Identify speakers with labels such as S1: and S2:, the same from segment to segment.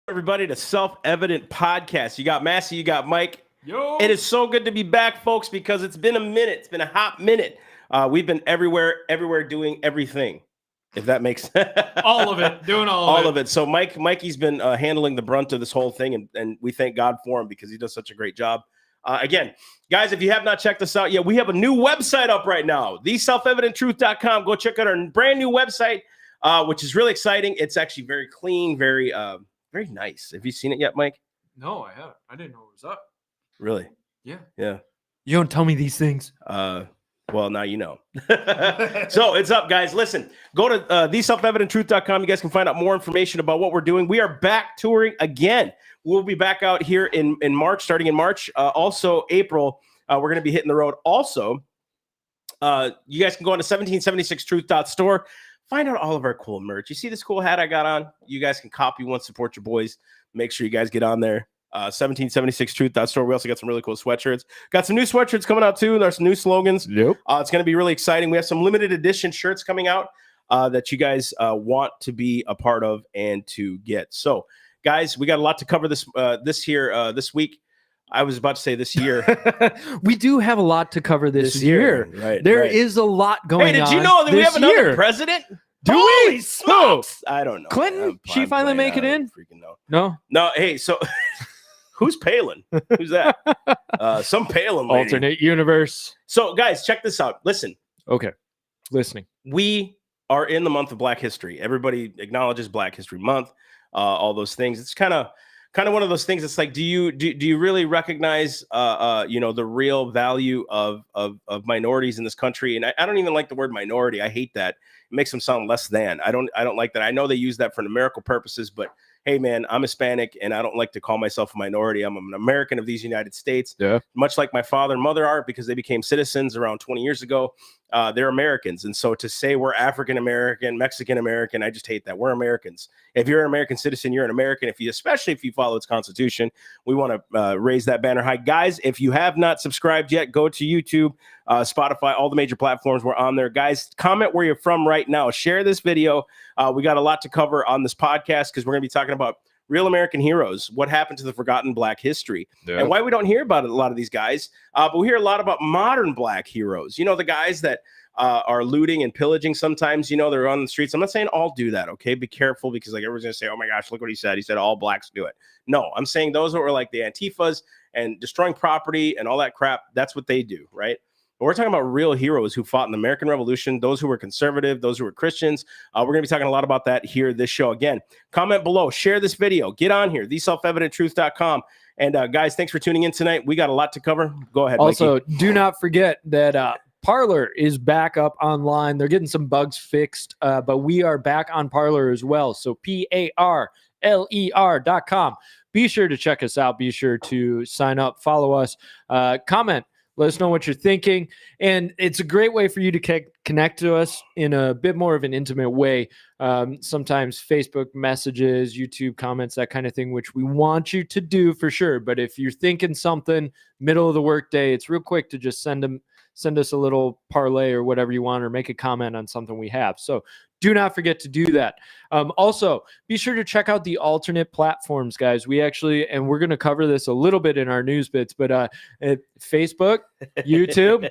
S1: Everybody to Self-Evident Podcast. You got Massey, you got Mike.
S2: Yo.
S1: It is so good to be back, folks, because it's been a minute. It's been a hot minute. We've been everywhere doing everything, if that makes sense.
S2: All of it, doing all
S1: of it. So Mikey's been handling the brunt of this whole thing, and we thank God for him because he does such a great job. Again, guys, if you have not checked us out yet, we have a new website up right now, theselfevidenttruth.com. Go check out our brand new website, which is really exciting. It's actually very clean, very nice. Have you seen it yet, Mike?
S2: No, I haven't. I didn't know it was up.
S1: Really?
S2: Yeah.
S1: Yeah.
S2: You don't tell me these things.
S1: Well, now you know. So it's up, guys. Listen, go to theselfevidenttruth.com. You guys can find out more information about what we're doing. We are back touring again. We'll be back out here in March, starting in March. Also, April, we're going to be hitting the road. Also, you guys can go on to 1776truth.store. Find out all of our cool merch. You see this cool hat I got on? You guys can copy one, support your boys. Make sure you guys get on there. 1776truth.store. We also got some really cool sweatshirts. Got some new sweatshirts coming out too. There's some new slogans.
S3: Yep.
S1: It's going to be really exciting. We have some limited edition shirts coming out that you guys want to be a part of and to get. So, guys, we got a lot to cover this week. I was about to say this year.
S3: We do have a lot to cover this year.
S1: Right.
S3: There is a lot going on.
S1: Hey, did you know that we have another president?
S3: Do
S1: Holy
S3: we?
S1: smokes! I don't know.
S3: Clinton? She finally make it in?
S1: Freaking
S3: No.
S1: No. Hey, so who's Palin? Who's that? Some Palin lady.
S3: Alternate universe.
S1: So, guys, check this out. Listen.
S3: Okay. Listening.
S1: We are in the month of Black History. Everybody acknowledges Black History Month. All those things. It's kind of one of those things. It's like, do you really recognize, the real value of minorities in this country? And I don't even like the word minority. I hate that. It makes them sound less than. I don't like that. I know they use that for numerical purposes, but hey, man, I'm Hispanic and I don't like to call myself a minority. I'm an American of these United States,
S3: yeah.
S1: Much like my father and mother are, because they became citizens around 20 years ago. they're Americans. And so to say we're African-American, Mexican-American, I just hate that. We're Americans. If you're an American citizen, you're an American. Especially if you follow its constitution, we want to raise that banner high. Guys, if you have not subscribed yet, go to YouTube, Spotify, all the major platforms. We're on there. Guys, comment where you're from right now. Share this video. We got a lot to cover on this podcast because we're going to be talking about real American heroes, what happened to the forgotten Black history, and why we don't hear about it, a lot of these guys. But we hear a lot about modern Black heroes. You know, the guys that are looting and pillaging sometimes, you know, they're on the streets. I'm not saying all do that, okay? Be careful because like everyone's going to say, oh my gosh, look what he said. He said all Blacks do it. No, I'm saying those that were like the Antifas and destroying property and all that crap, that's what they do, right? But we're talking about real heroes who fought in the American Revolution, those who were conservative, those who were Christians. We're going to be talking a lot about that here, this show. Again, comment below, share this video, get on here, theselfevidenttruth.com. And guys, thanks for tuning in tonight. We got a lot to cover. Go ahead.
S3: Also,
S1: Mikey.
S3: do not forget that Parler is back up online. They're getting some bugs fixed, but we are back on Parler as well. So PARLER.com. Be sure to check us out. Be sure to sign up, follow us, comment. Let us know what you're thinking. And it's a great way for you to connect to us in a bit more of an intimate way. Sometimes Facebook messages, YouTube comments, that kind of thing, which we want you to do for sure. But if you're thinking something middle of the workday, it's real quick to just send us a little parlay or whatever you want, or make a comment on something we have. So do not forget to do that. Also, be sure to check out the alternate platforms, guys. We're going to cover this a little bit in our news bits, but Facebook, YouTube,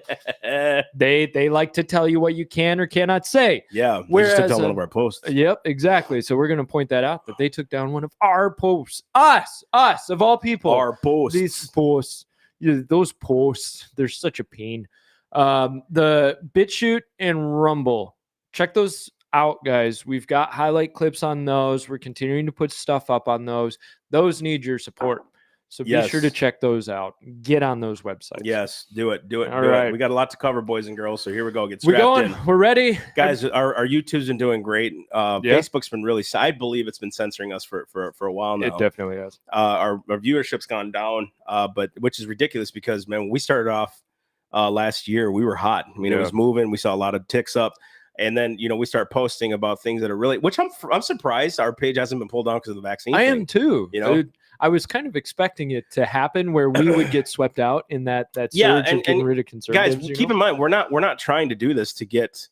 S3: they like to tell you what you can or cannot say.
S1: Yeah,
S3: whereas
S1: just took down one of our posts.
S3: Yep, exactly. So we're going to point that out, that they took down one of our posts. Us of all people.
S1: Our posts.
S3: These posts, those posts, they're such a pain. The BitChute and Rumble, check those out, guys. We've got highlight clips on those. We're continuing to put stuff up on those. Those need your support. So be sure to check those out. Get on those websites.
S1: Yes, do it.
S3: All right.
S1: We got a lot to cover, boys and girls. So here we go. Get strapped in.
S3: We're ready.
S1: Guys, our YouTube's been doing great. Facebook's been really, I believe it's been censoring us for a while now.
S3: It definitely has.
S1: Our viewership's gone down, but which is ridiculous because, man, when we started off last year, we were hot. I mean, it was moving. We saw a lot of ticks up. And then, you know, we start posting about things that are really, which I'm surprised our page hasn't been pulled down because of the vaccine.
S3: I am too.
S1: You know,
S3: I was kind of expecting it to happen where we would get swept out in that surge of getting rid of conservatives.
S1: Guys, keep in mind, we're not trying to do this to get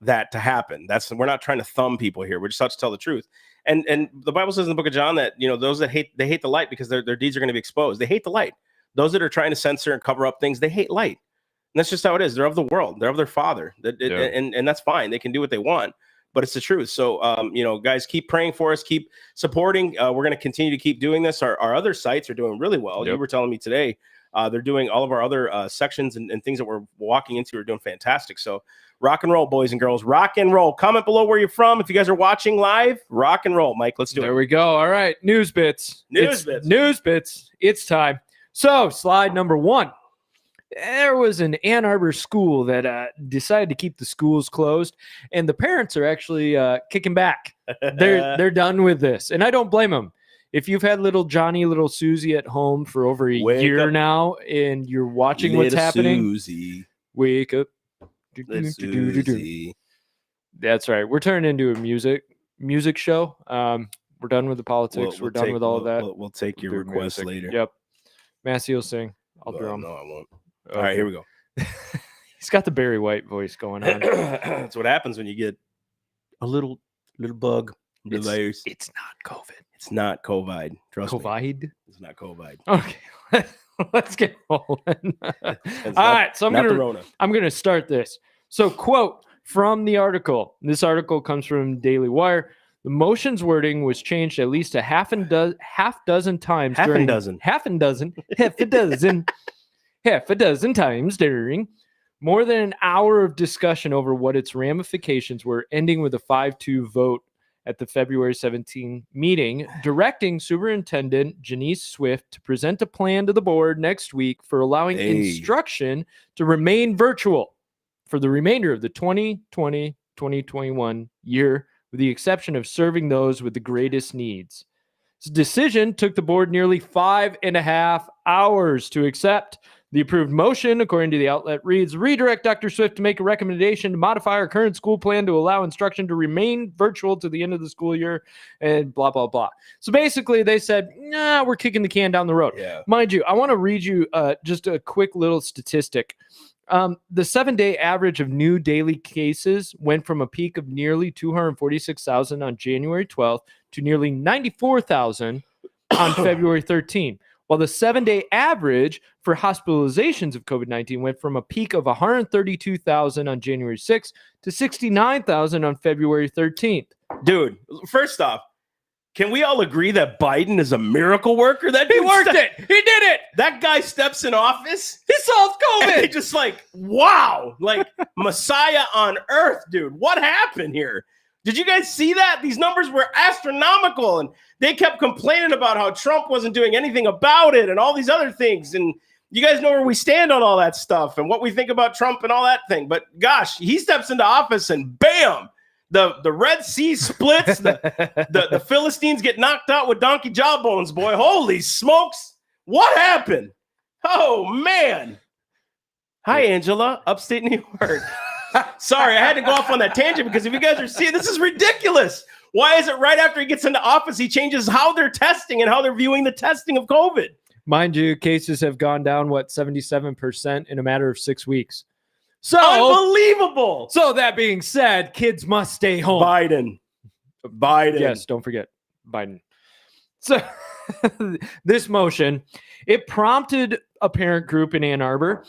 S1: that to happen. We're not trying to thumb people here. We're just out to tell the truth. And the Bible says in the book of John that, you know, those that hate the light because their deeds are going to be exposed. They hate the light. Those that are trying to censor and cover up things, they hate light. And that's just how it is. They're of the world. They're of their father. And that's fine. They can do what they want, but it's the truth. So, you know, guys, keep praying for us. Keep supporting. We're going to continue to keep doing this. Our other sites are doing really well. You were telling me today, they're doing all of our other sections and things that we're walking into are doing fantastic. So rock and roll, boys and girls. Rock and roll. Comment below where you're from. If you guys are watching live, rock and roll. Mike, let's do it.
S3: There we go. All right. News bits. News bits. It's time. So slide number 1. There was an Ann Arbor school that decided to keep the schools closed, and the parents are actually kicking back. They're done with this, and I don't blame them. If you've had little Johnny, little Susie at home for over a year now, and you're watching what's happening,
S1: Susie.
S3: Wake up.
S1: Susie.
S3: That's right. We're turning into a music show. We're done with the politics. We're done with all of that.
S1: We'll take your request later.
S3: Yep. Massey will sing. I'll drum.
S1: No, I won't. All right, here we go.
S3: He's got the Barry White voice going on.
S1: That's what happens when you get a little bug.
S3: It's not COVID.
S1: It's not COVID. Trust me.
S3: COVID?
S1: It's not COVID.
S3: Okay. Let's get rolling. All right. So I'm gonna start this. So, quote from the article. This article comes from Daily Wire. The motion's wording was changed at least a half a dozen times times during more than an hour of discussion over what its ramifications were, ending with a 5-2 vote at the February 17 meeting, directing Superintendent Janice Swift to present a plan to the board next week for allowing instruction to remain virtual for the remainder of the 2020-2021 year, with the exception of serving those with the greatest needs. This decision took the board nearly 5.5 hours to accept. The approved motion, according to the outlet, reads, redirect Dr. Swift to make a recommendation to modify our current school plan to allow instruction to remain virtual to the end of the school year and blah, blah, blah. So basically they said, nah, we're kicking the can down the road.
S1: Yeah.
S3: Mind you, I want to read you just a quick little statistic. The 7-day average of new daily cases went from a peak of nearly 246,000 on January 12th to nearly 94,000 on February 13th. While the 7-day average for hospitalizations of COVID-19 went from a peak of 132,000 on January 6th to 69,000 on February 13th.
S1: Dude, first off, can we all agree that Biden is a miracle worker? That
S3: He
S1: dude
S3: worked it. He did it.
S1: That guy steps in office.
S3: He solved
S1: And they
S3: COVID.
S1: just like, wow, like Messiah on earth, dude. What happened here? Did you guys see that? These numbers were astronomical, and they kept complaining about how Trump wasn't doing anything about it and all these other things. And you guys know where we stand on all that stuff and what we think about Trump and all that thing. But gosh, he steps into office and bam, the Red Sea splits. The Philistines get knocked out with donkey jawbones, boy. Holy smokes. What happened? Oh, man. Hi, Angela, upstate New York. Sorry, I had to go off on that tangent because if you guys are seeing, this is ridiculous. Why is it right after he gets into office, he changes how they're testing and how they're viewing the testing of COVID?
S3: Mind you, cases have gone down, 77% in a matter of 6 weeks. So,
S1: Unbelievable.
S3: so that being said, kids must stay home.
S1: Biden.
S3: Yes, don't forget Biden. So this motion, it prompted a parent group in Ann Arbor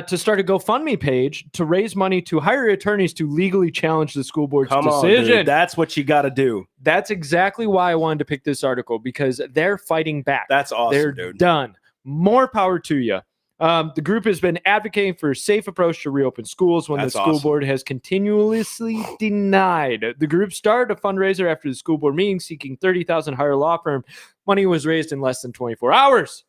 S3: to start a GoFundMe page to raise money to hire attorneys to legally challenge the school board's
S1: Come on,
S3: decision.
S1: dude. That's what you got to do.
S3: That's exactly why I wanted to pick this article, because they're fighting back.
S1: That's awesome,
S3: They're
S1: dude.
S3: done. More power to you. The group has been advocating for a safe approach to reopen schools when
S1: That's
S3: the school
S1: awesome.
S3: board has continuously denied. The group started a fundraiser after the school board meeting seeking $30,000 hire law firm. Money was raised in less than 24 hours.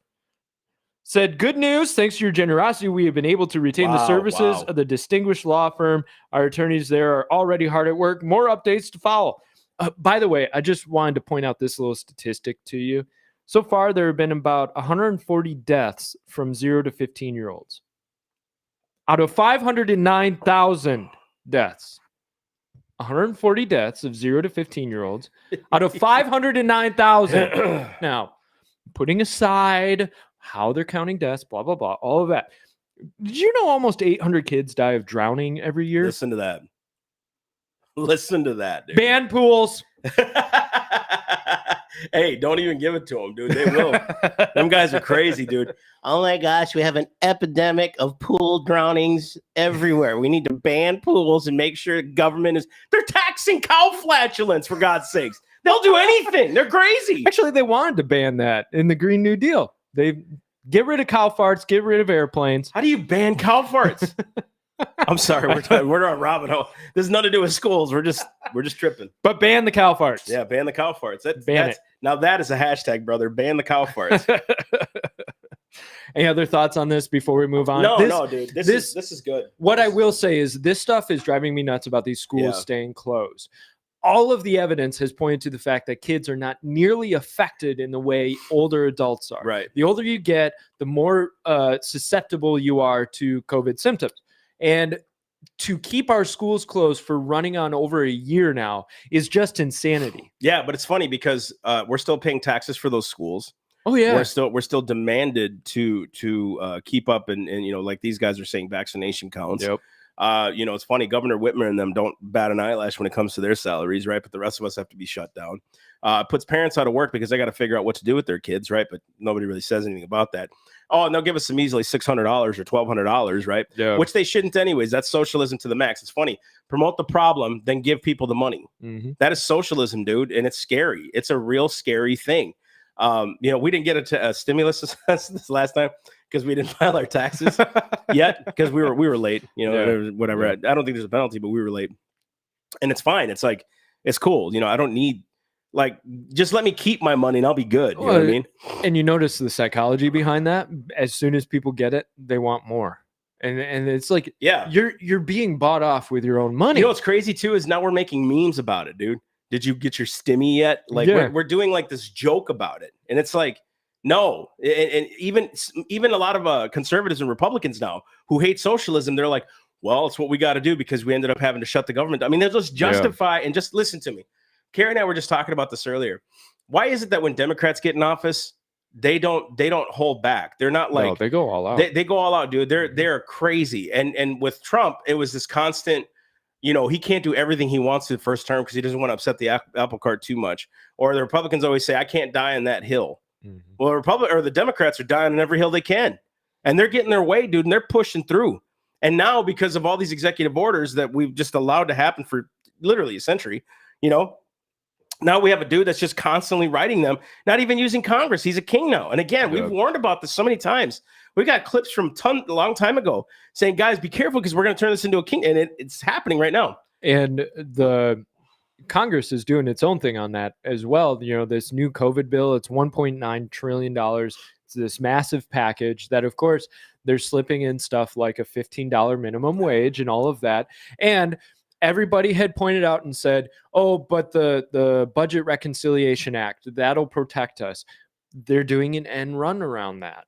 S3: Said, good news, thanks to your generosity, we have been able to retain the services of the distinguished law firm. Our attorneys there are already hard at work. More updates to follow. By the way, I just wanted to point out this little statistic to you. So far, there have been about 140 deaths from 0 to 15-year-olds. Out of 509,000 deaths, 140 deaths of 0 to 15-year-olds out of 509,000. Now, putting aside how they're counting deaths, blah, blah, blah, all of that. Did you know almost 800 kids die of drowning every year?
S1: Listen to that. Listen to that, dude.
S3: Ban pools.
S1: Hey, don't even give it to them, dude. They will. Them guys are crazy, dude. Oh my gosh, we have an epidemic of pool drownings everywhere. We need to ban pools and make sure the government is. They're taxing cow flatulence, for God's sakes. They'll do anything. They're crazy.
S3: Actually, they wanted to ban that in the Green New Deal. They get rid of cow farts, get rid of airplanes.
S1: How do you ban cow farts? I'm sorry, we're on Robin Hood. This has nothing to do with schools. We're just tripping.
S3: But ban the cow farts.
S1: Yeah, ban the cow farts.
S3: Ban it.
S1: Now that is a hashtag, brother. Ban the cow farts.
S3: Any other thoughts on this before we move on?
S1: No, dude. This is good.
S3: What I will say is this stuff is driving me nuts about these schools staying closed. All of the evidence has pointed to the fact that kids are not nearly affected in the way older adults are.
S1: Right.
S3: The older you get, the more susceptible you are to COVID symptoms. And to keep our schools closed for running on over a year now is just insanity.
S1: Yeah, but it's funny because we're still paying taxes for those schools.
S3: Oh yeah,
S1: we're still demanded to keep up and like these guys are saying vaccination counts.
S3: Yep.
S1: It's funny. Governor Whitmer and them don't bat an eyelash when it comes to their salaries, right? But the rest of us have to be shut down. It puts parents out of work because they got to figure out what to do with their kids, right? But nobody really says anything about that. Oh, and they'll give us some easily $600 or $1,200, right?
S3: Yeah.
S1: Which they shouldn't anyways. That's socialism to the max. It's funny. Promote the problem, then give people the money.
S3: Mm-hmm.
S1: That is socialism, dude. And it's scary. It's a real scary thing. We didn't get a stimulus this last time because we didn't file our taxes yet because we were late, whatever.
S3: Yeah.
S1: I don't think there's a penalty, but we were late. And it's fine. It's like, it's cool. I don't need, just let me keep my money and I'll be good. You know what I mean?
S3: And you notice the psychology behind that. As soon as people get it, they want more. And it's like,
S1: yeah,
S3: you're being bought off with your own money.
S1: You know what's crazy too is now we're making memes about it, dude. Did you get your stimmy yet? We're doing like this joke about it. And it's like, No, and even a lot of conservatives and Republicans now who hate socialism, they're like, well, it's what we got to do because we ended up having to shut the government. I mean, they'll just justify and just listen to me. Carrie and I were just talking about this earlier. Why is it that when Democrats get in office, they don't hold back? They're not like
S3: they go all out.
S1: They go all out, dude. They're crazy. And with Trump, it was this constant. He can't do everything he wants to the first term because he doesn't want to upset the apple cart too much. Or the Republicans always say, I can't die on that hill. Well, the Democrats are dying on every hill they can, and they're getting their way, dude, and they're pushing through. And now, because of all these executive orders that we've just allowed to happen for literally a century, now we have a dude that's just constantly writing them, not even using Congress. He's a king now. And again, we've warned about this so many times. We got clips from a long time ago saying, guys, be careful because we're going to turn this into a king, and it's happening right now.
S3: And the Congress is doing its own thing on that as well. This new COVID bill, it's $1.9 trillion. It's this massive package that, of course, they're slipping in stuff like a $15 minimum wage and all of that. And everybody had pointed out and said, oh, but the Budget Reconciliation Act, that'll protect us. They're doing an end run around that.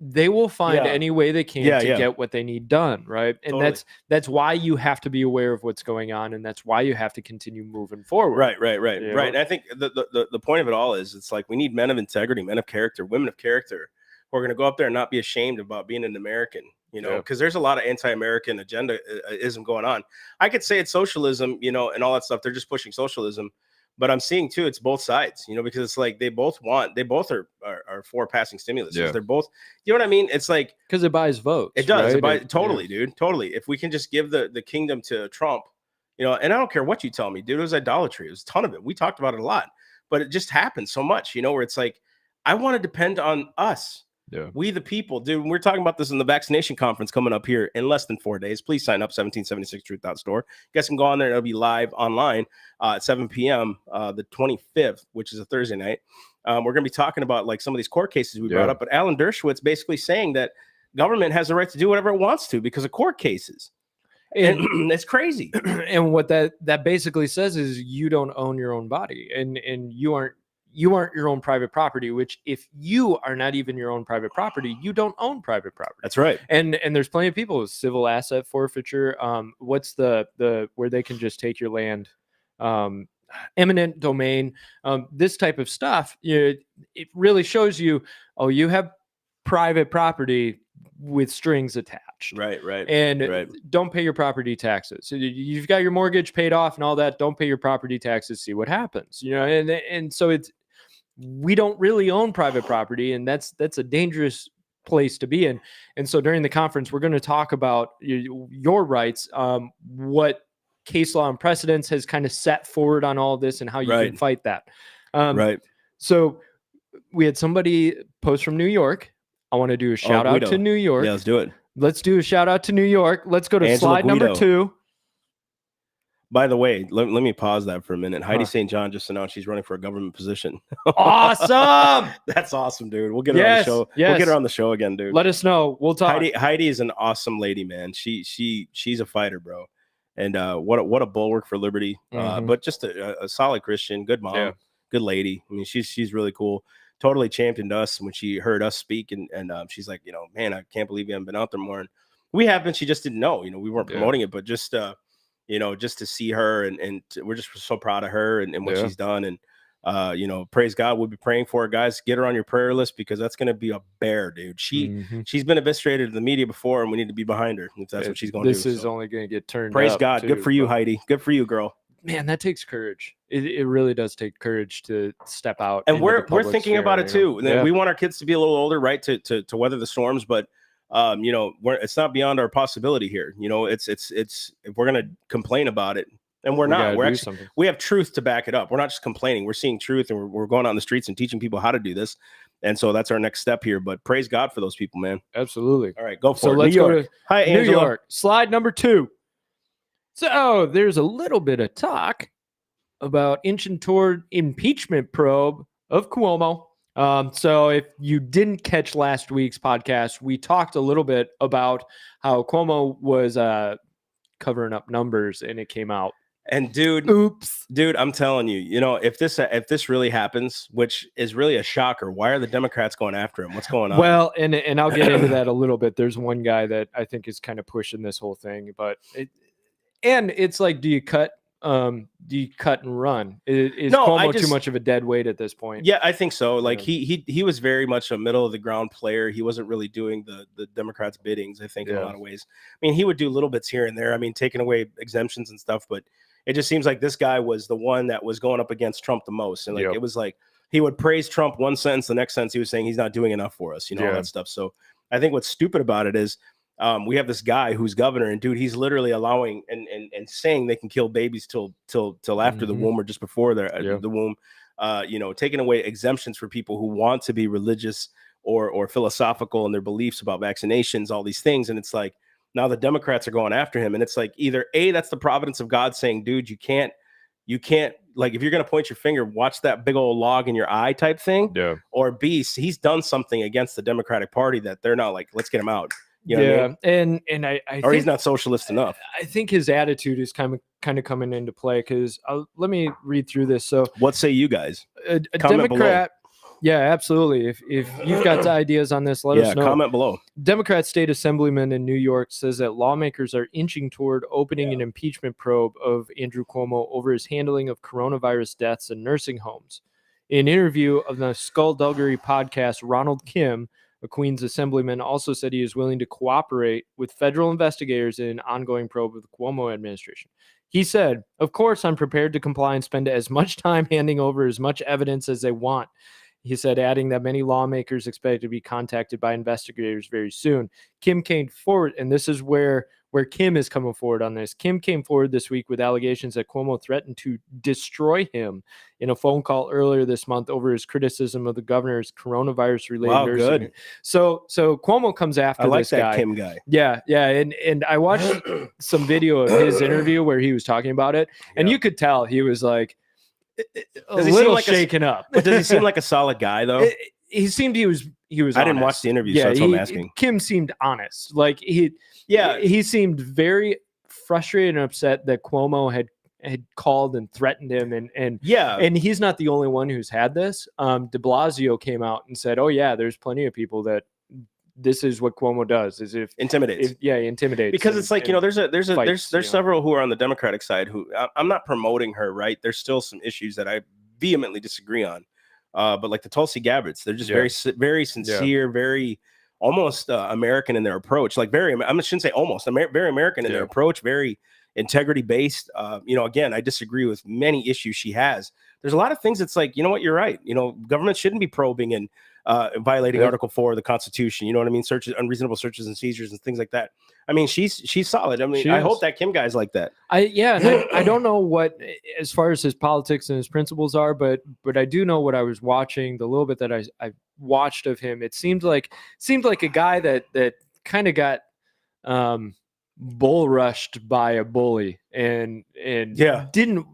S3: They will find any way they can to get what they need done, right? And
S1: Totally.
S3: that's why you have to be aware of what's going on, and that's why you have to continue moving forward.
S1: Right. And I think the point of it all is it's like we need men of integrity, men of character, women of character who are going to go up there and not be ashamed about being an American, because there's a lot of anti-American agenda-ism going on. I could say it's socialism, and all that stuff. They're just pushing socialism. But I'm seeing too, it's both sides, because it's like they both are for passing stimulus. They're both, you know what I mean? It's like
S3: because it buys votes.
S1: It does.
S3: Right?
S1: Totally, dude. Totally. If we can just give the kingdom to Trump, and I don't care what you tell me, dude, it was idolatry. It was a ton of it. We talked about it a lot, but it just happens so much, where it's like, I want to depend on us. Yeah. We the people, dude. We're talking about this in the vaccination conference coming up here in less than 4 days. Please sign up, 1776truth.store. You guys can go on there and it'll be live online at 7 p.m. The 25th, which is a Thursday night. We're going to be talking about like some of these court cases we brought up, but Alan Dershowitz basically saying that government has the right to do whatever it wants to because of court cases. And it's crazy.
S3: And what that basically says is you don't own your own body, and you aren't your own private property, which if you are not even your own private property, you don't own private property.
S1: That's right.
S3: And there's plenty of people with civil asset forfeiture. What's the where they can just take your land, eminent domain, this type of stuff. It really shows you, you have private property with strings attached.
S1: Right.
S3: And don't pay your property taxes. So you've got your mortgage paid off and all that. Don't pay your property taxes. See what happens. And so we don't really own private property, and that's a dangerous place to be in. And so during the conference, we're going to talk about your rights, what case law and precedents has kind of set forward on all this and how you can fight that. So we had somebody post from New York. I want to do a shout out to New York.
S1: Yeah, let's do it.
S3: Let's do a shout out to New York. Let's go to slide number 2.
S1: By the way, let me pause that for a minute. Heidi St. John just announced she's running for a government position.
S3: Awesome.
S1: That's awesome, dude. We'll get her on the show. We'll get her on the show again, dude.
S3: Let us know. We'll talk.
S1: Heidi is an awesome lady, man. She's a fighter, bro. And what a bulwark for liberty. But just a solid Christian, good mom, good lady. I mean, she's really cool. Totally championed us when she heard us speak, and she's like, man, I can't believe you haven't been out there more. And we have been. She just didn't know. We weren't promoting it, but just just to see her, and we're just so proud of her and what she's done. And praise God, we'll be praying for her, guys. Get her on your prayer list because that's going to be a bear, dude. She's been eviscerated in the media before, and we need to be behind her if that's what she's going to do.
S3: This is only going to get turned.
S1: Praise God. Too, good for you, Heidi. Good for you, girl.
S3: Man, that takes courage. It really does take courage to step out.
S1: And we're thinking about it too. We want our kids to be a little older, right, to weather the storms, but it's not beyond our possibility here. It's if we're gonna complain about it, and we're not. We have truth to back it up. We're not just complaining. We're seeing truth, and we're going out on the streets and teaching people how to do this. And so that's our next step here. But praise God for those people, man.
S3: Absolutely.
S1: All right, go for it.
S3: So let's go to
S1: Hi,
S3: New
S1: Angela.
S3: York. Slide number 2. So there's a little bit of talk about inching toward impeachment probe of Cuomo. So if you didn't catch last week's podcast, we talked a little bit about how Cuomo was covering up numbers, and it came out
S1: And dude, I'm telling you, if this really happens, which is really a shocker, why are the Democrats going after him? What's going on?
S3: Well, and I'll get into that a little bit. There's one guy that I think is kind of pushing this whole thing, but it's like, do you cut and run? Is Cuomo too much of a dead weight at this point?
S1: Yeah, I think so. Like he was very much a middle of the ground player. He wasn't really doing the Democrats' biddings, I think, in a lot of ways. I mean, he would do little bits here and there. I mean, taking away exemptions and stuff, but it just seems like this guy was the one that was going up against Trump the most. And it was like he would praise Trump one sentence, the next sentence he was saying he's not doing enough for us, all that stuff. So I think what's stupid about it is we have this guy who's governor, and dude, he's literally allowing and saying they can kill babies till after the womb or just before the womb. Taking away exemptions for people who want to be religious or philosophical in their beliefs about vaccinations, all these things. And it's like, now the Democrats are going after him. And it's like, either A, that's the providence of God saying, dude, you can't, like, if you're going to point your finger, watch that big old log in your eye type thing. Yeah. Or B, he's done something against the Democratic Party that they're not like, let's get him out. You know what I mean?
S3: And I
S1: or think, he's not socialist enough.
S3: I think his attitude is kind of coming into play, because let me read through this. So
S1: what say you guys?
S3: A Democrat below. Yeah, absolutely. If you've got ideas on this, let us know.
S1: Comment below.
S3: Democrat state assemblyman in New York says that lawmakers are inching toward opening an impeachment probe of Andrew Cuomo over his handling of coronavirus deaths in nursing homes. In an interview of the Skullduggery podcast, Ronald Kim, a Queens assemblyman, also said he is willing to cooperate with federal investigators in an ongoing probe of the Cuomo administration. He said, "Of course, I'm prepared to comply and spend as much time handing over as much evidence as they want." He said, adding that many lawmakers expect to be contacted by investigators very soon. Kim came forward, and this is where Kim is coming forward on this. Kim came forward this week with allegations that Cuomo threatened to destroy him in a phone call earlier this month over his criticism of the governor's coronavirus-related nursing.
S1: Good.
S3: So Cuomo comes after
S1: like
S3: this
S1: that
S3: guy.
S1: Kim guy.
S3: Yeah, and I watched some video of his interview where he was talking about it, and you could tell he was like, a little shaken up.
S1: But does he seem like a solid guy though?
S3: He seemed he was.
S1: I didn't watch the interview, so that's what I'm asking.
S3: Kim seemed honest. Like he seemed very frustrated and upset that Cuomo had called and threatened him, and he's not the only one who's had this. De Blasio came out and said, "Oh yeah, there's plenty of people that this is what Cuomo does, is intimidates. Intimidates."
S1: Because it's like, there's several who are on the Democratic side who I'm not promoting her, right? There's still some issues that I vehemently disagree on. But like the Tulsi Gabbards, they're just very sincere, very almost American in their approach. Like I shouldn't say almost, very American in their approach, very integrity based. Again, I disagree with many issues she has. There's a lot of things that's like, you know what, you're right. Government shouldn't be probing and violating Article 4 of the Constitution. You know what I mean? Searches, unreasonable searches and seizures and things like that. I mean, she's solid. I mean, I hope that Kim guy's like that.
S3: I don't know what, as far as his politics and his principles are, but I do know what I was watching, the little bit that I watched of him. It seemed like a guy that kind of got bull rushed by a bully and didn't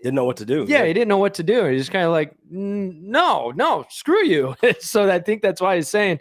S3: know what to do. Yeah, he didn't know what to do. He's just kind of like, no, screw you. So I think that's why he's saying,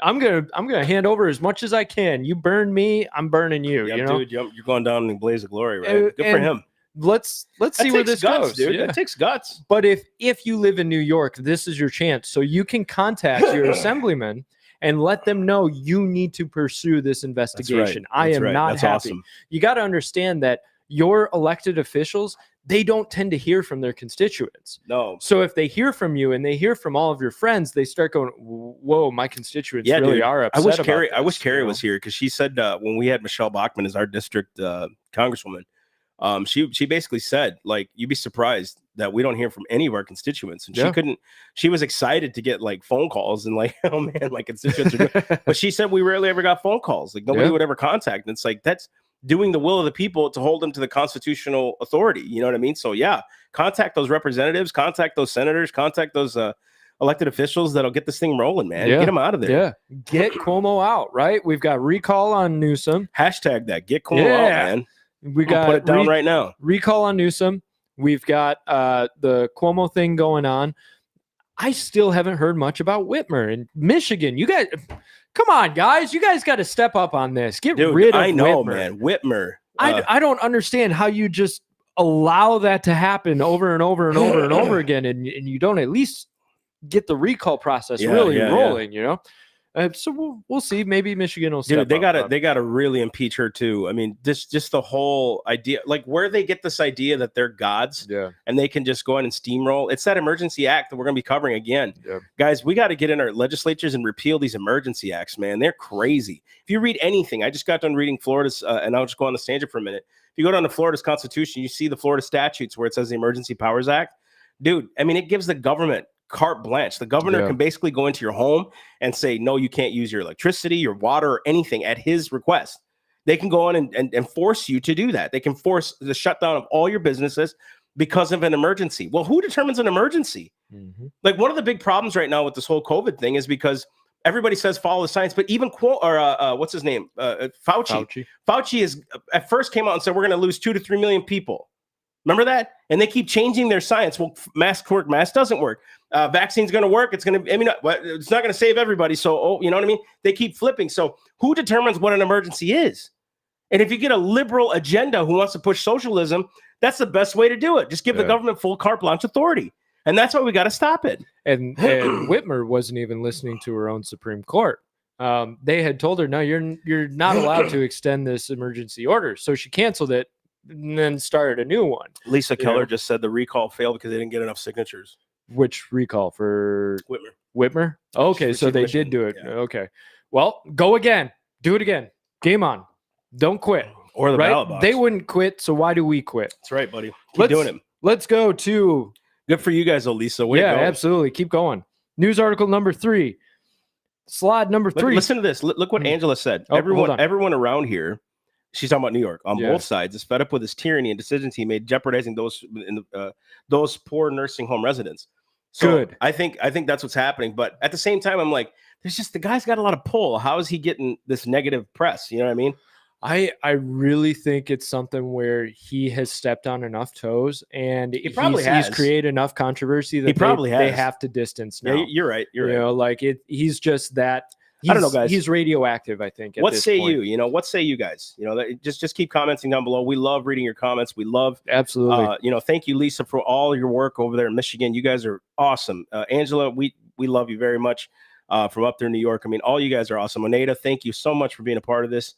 S3: I'm gonna hand over as much as I can. You burn me, I'm burning you.
S1: Yeah, dude, you're going down in a blaze of glory, right? Good for him.
S3: Let's see where this goes,
S1: dude. It takes guts.
S3: But if you live in New York, this is your chance. So you can contact your assemblyman and let them know you need to pursue this investigation. I am not happy. Awesome. You got to understand that your elected officials, they don't tend to hear from their constituents.
S1: No.
S3: So if they hear from you and they hear from all of your friends, they start going, whoa, my constituents really are upset about this.
S1: I wish Carrie was here, because she said when we had Michelle Bachmann as our district congresswoman, she basically said, like, you'd be surprised that we don't hear from any of our constituents. And she was excited to get like phone calls and like, oh man, my constituents are good. But she said we rarely ever got phone calls. Like nobody would ever contact. And it's like, that's doing the will of the people to hold them to the constitutional authority. You know what I mean? So contact those representatives, contact those senators, contact those elected officials that'll get this thing rolling, man. Get them out of there.
S3: Yeah. Get Cuomo out, right? We've got recall on Newsom.
S1: Hashtag that. Get Cuomo out, man.
S3: We got
S1: put it down right now.
S3: Recall on Newsom. We've got the Cuomo thing going on. I still haven't heard much about Whitmer in Michigan. You guys, come on, guys. You guys got to step up on this. Get rid of Whitmer.
S1: Man. Whitmer.
S3: I don't understand how you just allow that to happen over and over and over and over again, and you don't at least get the recall process rolling, you know? So we'll see. Maybe Michigan will step
S1: Dude,
S3: up.
S1: they gotta really impeach her too. I mean, just the whole idea, like where they get this idea that they're gods, and they can just go in and steamroll. It's that emergency act that we're gonna be covering again, guys. We got to get in our legislatures and repeal these emergency acts, man. They're crazy. If you read anything, I just got done reading Florida's, and I'll just go on the tangent for a minute. If you go down to Florida's Constitution, you see the Florida statutes where it says the Emergency Powers Act, dude. I mean, it gives the government carte blanche. The governor can basically go into your home and say, no, you can't use your electricity, your water, or anything at his request. They can go on and force you to do that. They can force the shutdown of all your businesses because of an emergency. Well, who determines an emergency? Like one of the big problems right now with this whole COVID thing is because everybody says follow the science, but even what's his name? Fauci is at first came out and said we're going to lose 2 to 3 million people. Remember that? And they keep changing their science. Well, mask work, mask doesn't work. Vaccine's going to work. It's going to, I mean, it's not going to save everybody. So, you know what I mean? They keep flipping. So who determines what an emergency is? And if you get a liberal agenda who wants to push socialism, that's the best way to do it. Just give the government full carte blanche authority. And that's why we got to stop it.
S3: And Whitmer wasn't even listening to her own Supreme Court. They had told her, no, you're not allowed to extend this emergency order. So she canceled it and then started a new one.
S1: Lisa Keller just said the recall failed because they didn't get enough signatures.
S3: Which recall? For Whitmer? Okay, so they did do it.
S1: Yeah.
S3: Okay. Well, go again. Do it again. Game on. Don't quit.
S1: Or the ballot box.
S3: They wouldn't quit, so why do we quit?
S1: That's right, buddy. Keep doing it.
S3: Let's go to...
S1: Good for you guys, Lisa. Way to go.
S3: Absolutely. Keep going. News article number 3. Slide number 3.
S1: Listen to this. Look what Angela said.
S3: Oh,
S1: everyone around here, she's talking about New York, on both sides, is fed up with his tyranny and decisions he made, jeopardizing those poor nursing home residents. So
S3: Good.
S1: I think that's what's happening. But at the same time, I'm like, the guy's got a lot of pull. How is he getting this negative press? You know what I mean?
S3: I really think it's something where he has stepped on enough toes, and he's created enough controversy that they have to distance now.
S1: Yeah, you're right.
S3: You know, like he's just that.
S1: I don't know, guys.
S3: He's radioactive, I think.
S1: What say you? You know, what say you guys? You know, just keep commenting down below. We love reading your comments. We love
S3: absolutely.
S1: You know, thank you, Lisa, for all your work over there in Michigan. You guys are awesome. Angela, we love you very much from up there in New York. I mean, all you guys are awesome. Oneda, thank you so much for being a part of this.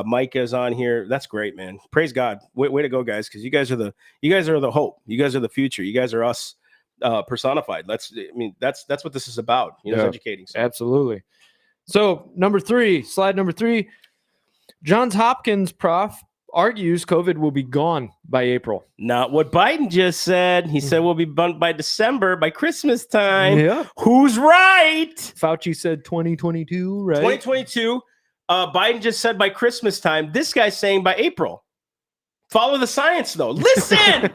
S1: Mike is on here. That's great, man. Praise God. Way to go, guys, because you guys are the hope. You guys are the future. You guys are us personified. That's what this is about. You know, educating. So.
S3: Absolutely. So slide number 3, Johns Hopkins prof argues COVID will be gone by April.
S1: Not what Biden just said. He said we'll be done by December, by Christmas time.
S3: Yeah.
S1: Who's right?
S3: Fauci said 2022, right?
S1: 2022. Biden just said by Christmas time. This guy's saying by April. Follow the science, though. Listen,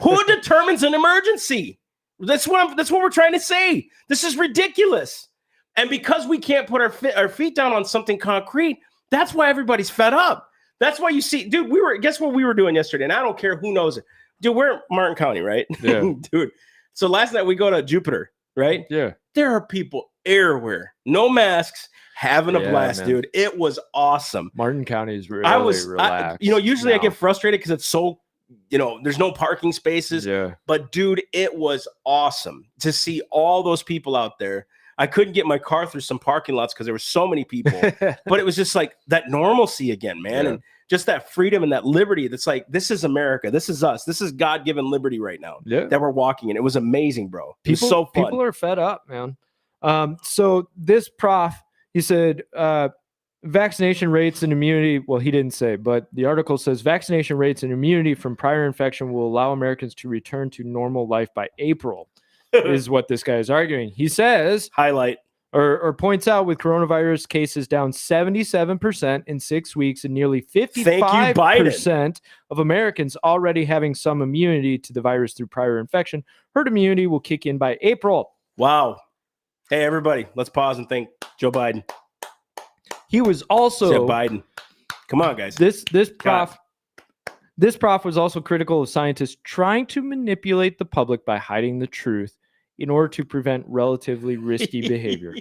S1: who determines an emergency? That's what we're trying to say. This is ridiculous. And because we can't put our feet down on something concrete, that's why everybody's fed up. That's why you see, dude, guess what we were doing yesterday? And I don't care who knows it. Dude, we're in Martin County, right?
S3: Yeah.
S1: Dude. So last night we go to Jupiter, right?
S3: Yeah.
S1: There are people everywhere. No masks. Having a blast, man. Dude. It was awesome.
S3: Martin County is really relaxed.
S1: Usually I get frustrated because it's so, there's no parking spaces.
S3: Yeah.
S1: But, dude, it was awesome to see all those people out there. I couldn't get my car through some parking lots because there were so many people. But it was just like that normalcy again, man. Yeah. And just that freedom and that liberty. That's like, this is America. This is us. This is God-given liberty right now that we're walking in. It was amazing, bro. It was so fun.
S3: People are fed up, man. So this prof, he said vaccination rates and immunity. Well, he didn't say, but the article says vaccination rates and immunity from prior infection will allow Americans to return to normal life by April, is what this guy is arguing. He says,
S1: highlight
S3: or points out, with coronavirus cases down 77% in 6 weeks and nearly 55% of Americans already having some immunity to the virus through prior infection, herd immunity will kick in by April.
S1: Wow. Hey, everybody, let's pause and thank Joe Biden.
S3: He was also
S1: Joe Biden. Come on, guys.
S3: This prof was also critical of scientists trying to manipulate the public by hiding the truth in order to prevent relatively risky behavior.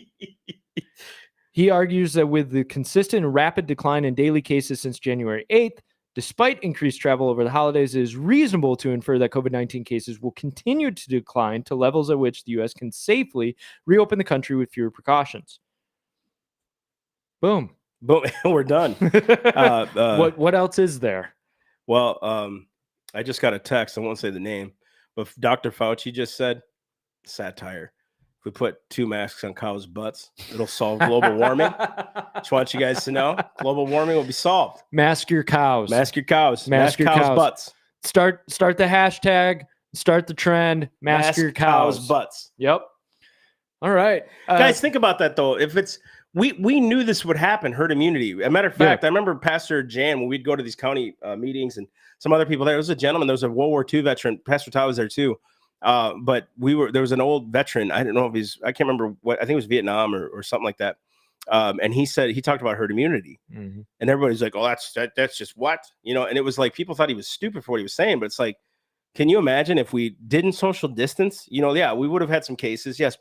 S3: He argues that with the consistent and rapid decline in daily cases since January 8th, Despite increased travel over the holidays, it is reasonable to infer that COVID-19 cases will continue to decline to levels at which the U.S. can safely reopen the country with fewer precautions. Boom.
S1: Boom. We're done.
S3: What else is there?
S1: Well, I just got a text. I won't say the name, but Dr. Fauci just said, satire. If we put 2 masks on cows' butts, it'll solve global warming. Just want you guys to know, global warming will be solved.
S3: Mask your cows.
S1: Mask your cows.
S3: Mask your cows'
S1: butts.
S3: Start the hashtag. Start the trend. Mask your cows'
S1: butts.
S3: Yep. All right,
S1: guys, think about that though. If it's we knew this would happen, herd immunity. As a matter of fact, I remember Pastor Jan, when we'd go to these county meetings and some other people there. There was a gentleman, there was a World War II veteran. Pastor Todd was there too. But there was an old veteran. I don't know if I can't remember what, I think it was Vietnam or something like that. And he talked about herd immunity, and everybody's like, oh, that's just what, and it was like, people thought he was stupid for what he was saying, but it's like, can you imagine if we didn't social distance, yeah, we would have had some cases. Yes.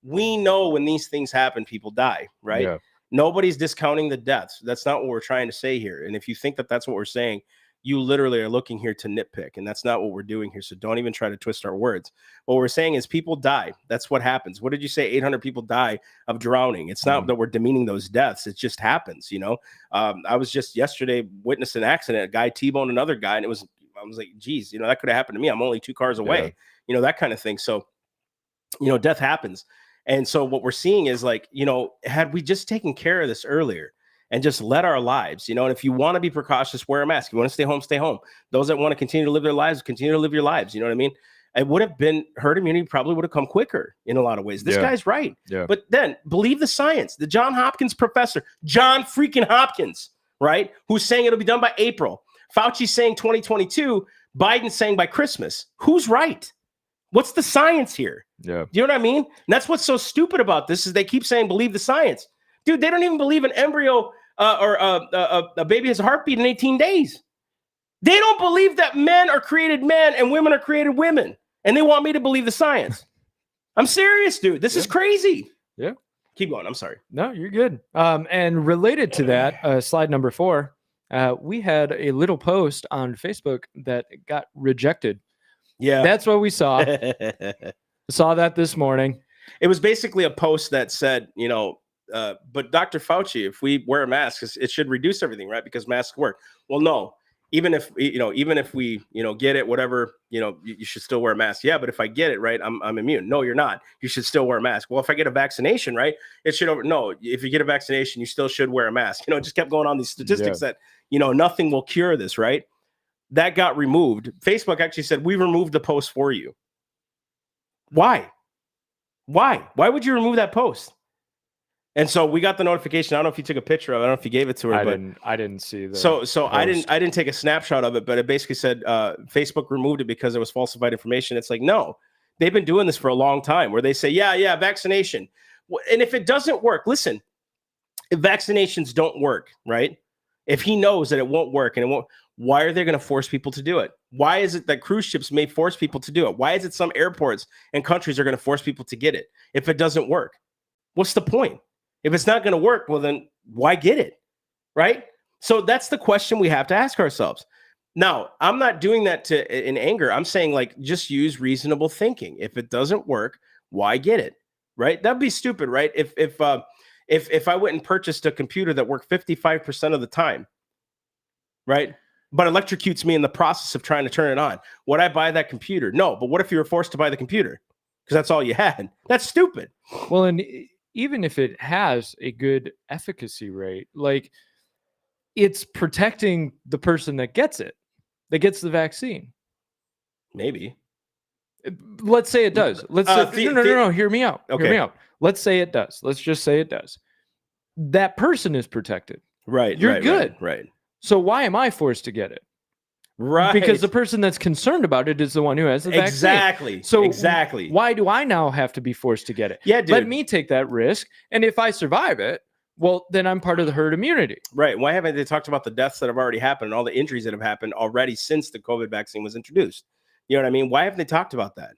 S1: We know when these things happen, people die, right? Yeah. Nobody's discounting the deaths. That's not what we're trying to say here. And if you think that that's what we're saying, you literally are looking here to nitpick, and that's not what we're doing here. So don't even try to twist our words. What we're saying is people die. That's what happens. What did you say? 800 people die of drowning. It's not that we're demeaning those deaths. It just happens, I was just yesterday witnessing an accident. A guy T-boned another guy, and I was like, geez, that could have happened to me. I'm only 2 cars away, that kind of thing. So, death happens. And so what we're seeing is like, had we just taken care of this earlier and just let our lives, and if you want to be precautious, wear a mask. You want to stay home, stay home. Those that want to continue to live their lives, continue to live your lives. You know what I mean? It would have been, herd immunity probably would have come quicker in a lot of ways. This guy's right. Yeah. But then believe the science. The John Hopkins professor, John freaking Hopkins, right? Who's saying it'll be done by April. Fauci's saying 2022. Biden's saying by Christmas. Who's right? What's the science here? Yeah. You know what I mean? And that's what's so stupid about this is they keep saying, believe the science. Dude, they don't even believe an embryo or a baby has a heartbeat in 18 days. They don't believe that men are created men and women are created women. And they want me to believe the science. I'm serious, dude. This is crazy. Yeah. Keep going. I'm sorry.
S3: No, you're good. And related to that, slide number 4, we had a little post on Facebook that got rejected. Yeah. That's what we saw. Saw that this morning.
S1: It was basically a post that said, but Dr. Fauci, if we wear masks, it should reduce everything, right? Because masks work. Well, no. Even if we, get it, whatever, you should still wear a mask. Yeah, but if I get it, right, I'm immune. No, you're not. You should still wear a mask. Well, if I get a vaccination, right, it should no. If you get a vaccination, you still should wear a mask. It just kept going on these statistics that, nothing will cure this, right? That got removed. Facebook actually said, we removed the post for you. Why? Why would you remove that post? And so we got the notification. I don't know if you took a picture of it. I don't know if you gave it to her.
S3: I didn't see that.
S1: So I didn't take a snapshot of it, but it basically said Facebook removed it because it was falsified information. It's like, no, they've been doing this for a long time where they say, yeah, vaccination. And if it doesn't work, listen, if vaccinations don't work, right? If he knows that it won't work and it won't, why are they going to force people to do it? Why is it that cruise ships may force people to do it? Why is it some airports and countries are going to force people to get it if it doesn't work? What's the point? If it's not going to work, well, then why get it? Right? So that's the question we have to ask ourselves. Now, I'm not doing that in anger. I'm saying like, just use reasonable thinking. If it doesn't work, why get it? Right? That'd be stupid, right? If I went and purchased a computer that worked 55% of the time, right? But electrocutes me in the process of trying to turn it on. Would I buy that computer? No. But what if you were forced to buy the computer? Because that's all you had. That's stupid.
S3: Well, and even if it has a good efficacy rate, like it's protecting the person that gets it, that gets the vaccine.
S1: Maybe.
S3: Let's say it does. Let's say, no. Hear me out. Okay. Hear me out. Let's say it does. Let's just say it does. That person is protected.
S1: Right.
S3: You're good.
S1: Right.
S3: So why am I forced to get it?
S1: Right.
S3: Because the person that's concerned about it is the one who has the vaccine.
S1: Exactly.
S3: So
S1: exactly.
S3: Why do I now have to be forced to get it?
S1: Yeah, dude.
S3: Let me take that risk. And if I survive it, well, then I'm part of the herd immunity.
S1: Right. Why haven't they talked about the deaths that have already happened and all the injuries that have happened already since the COVID vaccine was introduced? You know what I mean? Why haven't they talked about that?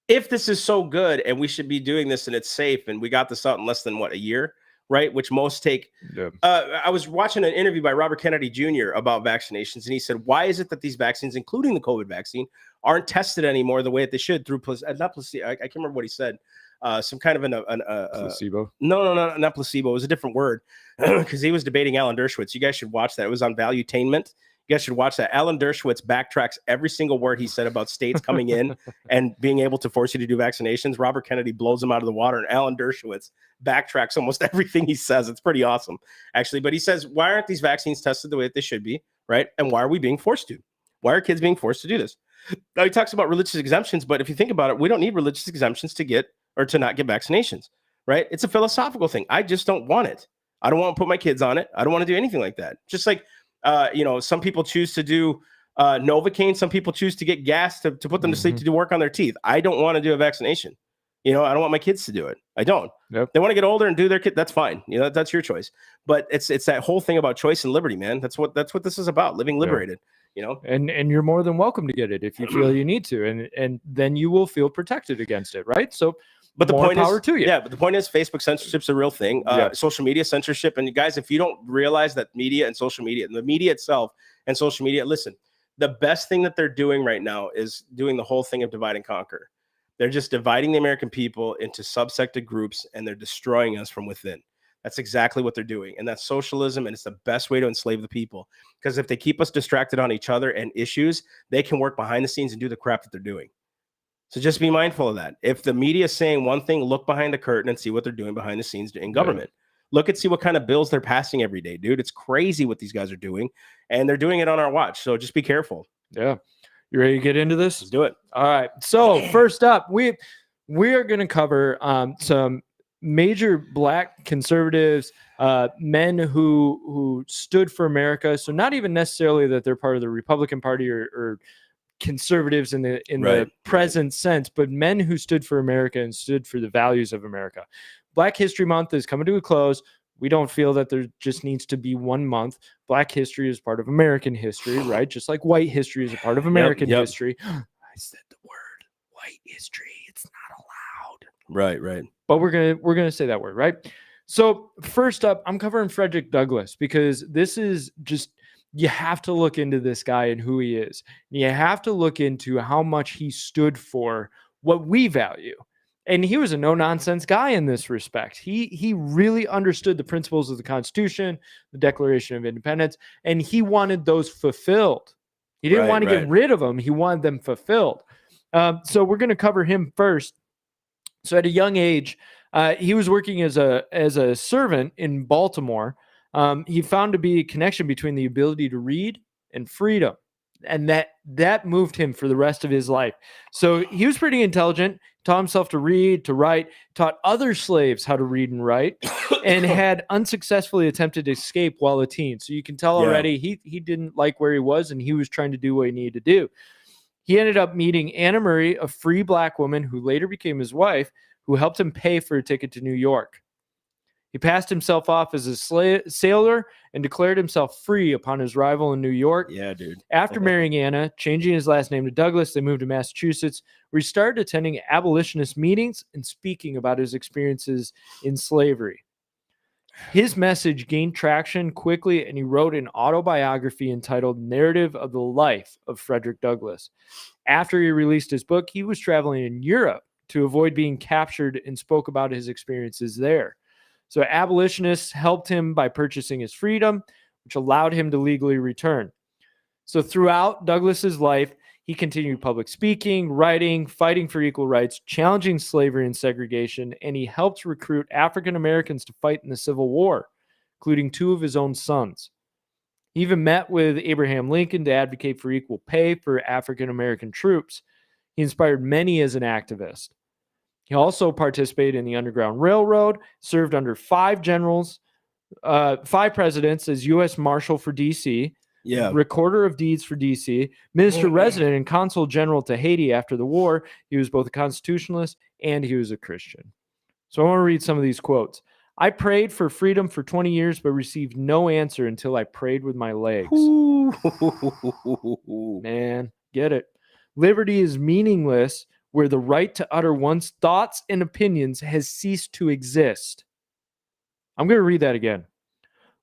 S1: If this is so good and we should be doing this and it's safe and we got this out in less than a year, right? Which most take.
S3: Yeah.
S1: I was watching an interview by Robert Kennedy Jr. about vaccinations, and he said, "Why is it that these vaccines, including the COVID vaccine, aren't tested anymore the way that they should through not placebo? I can't remember what he said. Some kind of
S3: Placebo.
S1: No, not placebo. It was a different word because he was debating Alan Dershowitz. You guys should watch that. It was on Valuetainment. You guys should watch that. Alan Dershowitz backtracks every single word he said about states coming in and being able to force you to do vaccinations. Robert Kennedy blows him out of the water, and Alan Dershowitz backtracks almost everything he says. It's pretty awesome, actually. But he says, why aren't these vaccines tested the way that they should be, right? And why are we being forced to? Why are kids being forced to do this? Now, he talks about religious exemptions, but if you think about it, we don't need religious exemptions to get or to not get vaccinations, right? It's a philosophical thing. I just don't want it. I don't want to put my kids on it. I don't want to do anything like that. Just like, some people choose to do Novocaine. Some people choose to get gas to put them to sleep to do work on their teeth. I don't want to do a vaccination. I don't want my kids to do it. I don't.
S3: Yep.
S1: They want to get older and do their kid. That's fine. That's your choice. But it's that whole thing about choice and liberty, man. That's what this is about. Living liberated.
S3: And you're more than welcome to get it if you feel you need to, and then you will feel protected against it, right? So,
S1: but the point
S3: power
S1: is,
S3: to you.
S1: Yeah, but the point is, Facebook censorship's a real thing. Social media censorship, and you guys, if you don't realize that media and social media, and the media itself and social media, listen, the best thing that they're doing right now is doing the whole thing of divide and conquer. They're just dividing the American people into subsected groups, and they're destroying us from within. That's exactly what they're doing. And that's socialism. And it's the best way to enslave the people. Because if they keep us distracted on each other and issues, they can work behind the scenes and do the crap that they're doing. So just be mindful of that. If the media is saying one thing, look behind the curtain and see what they're doing behind the scenes in government. Look and see what kind of bills they're passing every day, dude. It's crazy what these guys are doing. And they're doing it on our watch. So just be careful.
S3: Yeah. You ready to get into this?
S1: Let's do it.
S3: All right. So first up, we are going to cover some major Black conservatives, men who stood for America. So not even necessarily that they're part of the Republican Party or conservatives in the present sense, but men who stood for America and stood for the values of America. Black History Month is coming to a close. We don't feel that there just needs to be 1 month. Black history is part of American history, right? Just like white history is a part of American history. I said the word white history. It's not allowed.
S1: Right.
S3: But we're gonna say that word, right? So first up, I'm covering Frederick Douglass because this is just, you have to look into this guy and who he is. You have to look into how much he stood for what we value. And he was a no-nonsense guy in this respect. He really understood the principles of the Constitution, the Declaration of Independence, and he wanted those fulfilled. He didn't want to get rid of them. He wanted them fulfilled. So we're going to cover him first. So at a young age, he was working as a servant in Baltimore. He found to be a connection between the ability to read and freedom. And that moved him for the rest of his life. So he was pretty intelligent, taught himself to read, to write, taught other slaves how to read and write, and had unsuccessfully attempted to escape while a teen. So you can tell already he didn't like where he was, and he was trying to do what he needed to do. He ended up meeting Anna Murray, a free Black woman who later became his wife, who helped him pay for a ticket to New York. He passed himself off as a sailor and declared himself free upon his arrival in New York.
S1: Yeah, dude.
S3: After marrying Anna, changing his last name to Douglas, they moved to Massachusetts, where he started attending abolitionist meetings and speaking about his experiences in slavery. His message gained traction quickly, and he wrote an autobiography entitled Narrative of the Life of Frederick Douglass. After he released his book, he was traveling in Europe to avoid being captured and spoke about his experiences there. So abolitionists helped him by purchasing his freedom, which allowed him to legally return. So throughout Douglass's life, he continued public speaking, writing, fighting for equal rights, challenging slavery and segregation, and he helped recruit African Americans to fight in the Civil War, including 2 of his own sons. He even met with Abraham Lincoln to advocate for equal pay for African American troops. He inspired many as an activist. He also participated in the Underground Railroad, served under 5 presidents as U.S. Marshal for D.C., Recorder of Deeds for D.C., Minister Resident and Consul General to Haiti after the war. He was both a constitutionalist and he was a Christian. So I want to read some of these quotes. I prayed for freedom for 20 years, but received no answer until I prayed with my legs. Man, get it. Liberty is meaningless where the right to utter one's thoughts and opinions has ceased to exist. I'm going to read that again.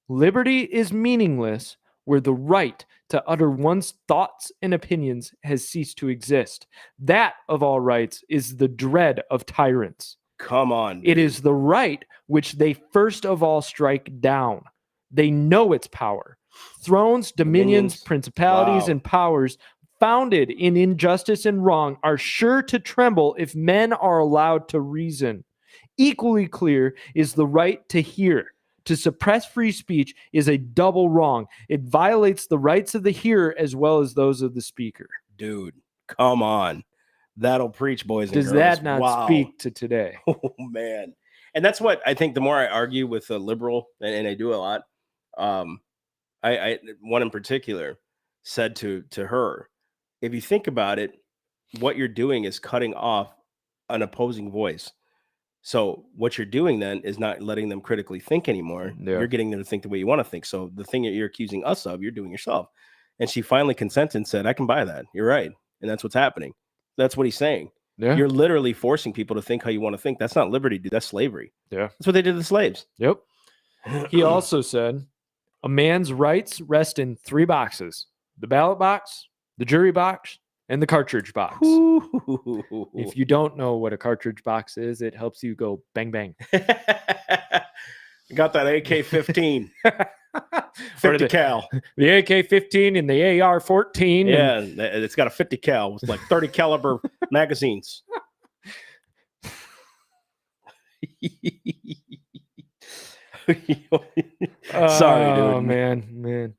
S3: Liberty is meaningless where the right to utter one's thoughts and opinions has ceased to exist. That, of all rights, is the dread of tyrants.
S1: Come on.
S3: It is the right which they first of all strike down. They know its power. Thrones, dominions, principalities,
S1: Wow.
S3: and powers founded in injustice and wrong are sure to tremble if men are allowed to reason. Equally clear is the right to hear. To suppress free speech is a double wrong. It violates the rights of the hearer as well as those of the speaker.
S1: Dude, come on. That'll preach, boys and
S3: Does
S1: girls.
S3: that not
S1: Wow.
S3: speak to today?
S1: Oh, man. And that's what I think the more I argue with a liberal, and I do a lot, I one in particular said to her, if you think about it, what you're doing is cutting off an opposing voice. So what you're doing then is not letting them critically think anymore.
S3: Yeah.
S1: You're getting them to think the way you want to think. So the thing that you're accusing us of, you're doing yourself. And she finally consented and said, I can buy that. You're right. And that's what's happening. That's what he's saying.
S3: Yeah.
S1: You're literally forcing people to think how you want to think. That's not liberty, dude. That's slavery.
S3: Yeah.
S1: That's what they did to the slaves.
S3: Yep. He also said, a man's rights rest in 3 boxes: the ballot box, the jury box, and the cartridge box. If you don't know what a cartridge box is, it helps you go bang, bang.
S1: Got that AK-15. 50 cal.
S3: The AK-15 and the AR-14.
S1: Yeah, it's got a 50 cal with like 30 caliber magazines. Sorry, dude.
S3: Oh, man.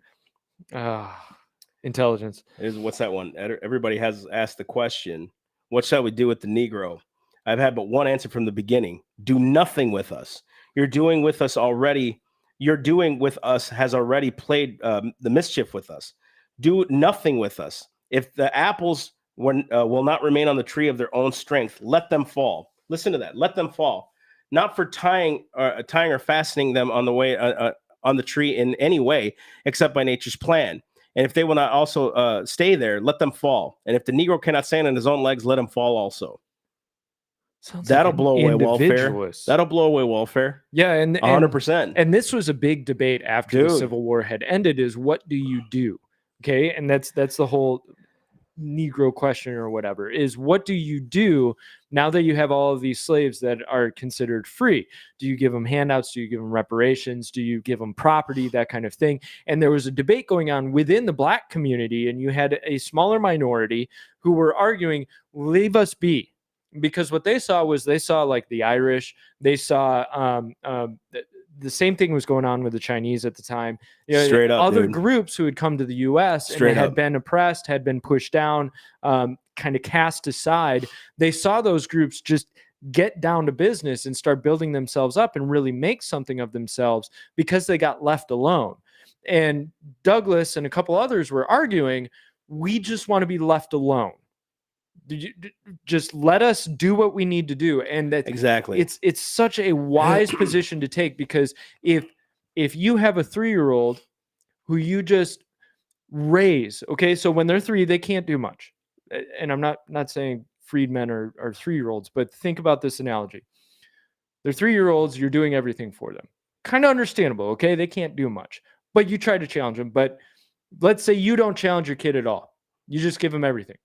S3: Intelligence.
S1: What's that one? Everybody has asked the question, what shall we do with the Negro? I've had but one answer from the beginning. Do nothing with us. You're doing with us already. You're doing with us has already played the mischief with us. Do nothing with us. If the apples will not remain on the tree of their own strength, let them fall. Listen to that. Let them fall. Not for tying or fastening them on the way on the tree in any way, except by nature's plan. And if they will not also stay there, let them fall. And if the Negro cannot stand on his own legs, let him fall also. That'll blow away welfare. That'll blow away welfare.
S3: Yeah, and
S1: 100%.
S3: And this was a big debate after the Civil War had ended: is what do you do? Okay, and that's the whole Negro question or whatever. Is what do you do now that you have all of these slaves that are considered free? Do you give them handouts? Do you give them reparations? Do you give them property? That kind of thing. And there was a debate going on within the Black community, and you had a smaller minority who were arguing, "Leave us be." Because what they saw like the Irish, they saw the same thing was going on with the Chinese at the time. You know,
S1: Straight up,
S3: other
S1: dude.
S3: groups who had come to the U.S.
S1: Straight
S3: and had
S1: up.
S3: been oppressed, had been pushed down, kind of cast aside. They saw those groups just get down to business and start building themselves up and really make something of themselves because they got left alone. And Douglass and a couple others were arguing, we just want to be left alone. Just let us do what we need to do. And that
S1: Exactly.
S3: It's such a wise position to take, because if you have a 3-year-old who you just raise, okay, so when they're 3, they can't do much. And I'm not saying freedmen are 3-year-olds, but think about this analogy. They're 3-year-olds, you're doing everything for them. Kind of understandable, okay? They can't do much, but you try to challenge them. But let's say you don't challenge your kid at all. You just give him everything.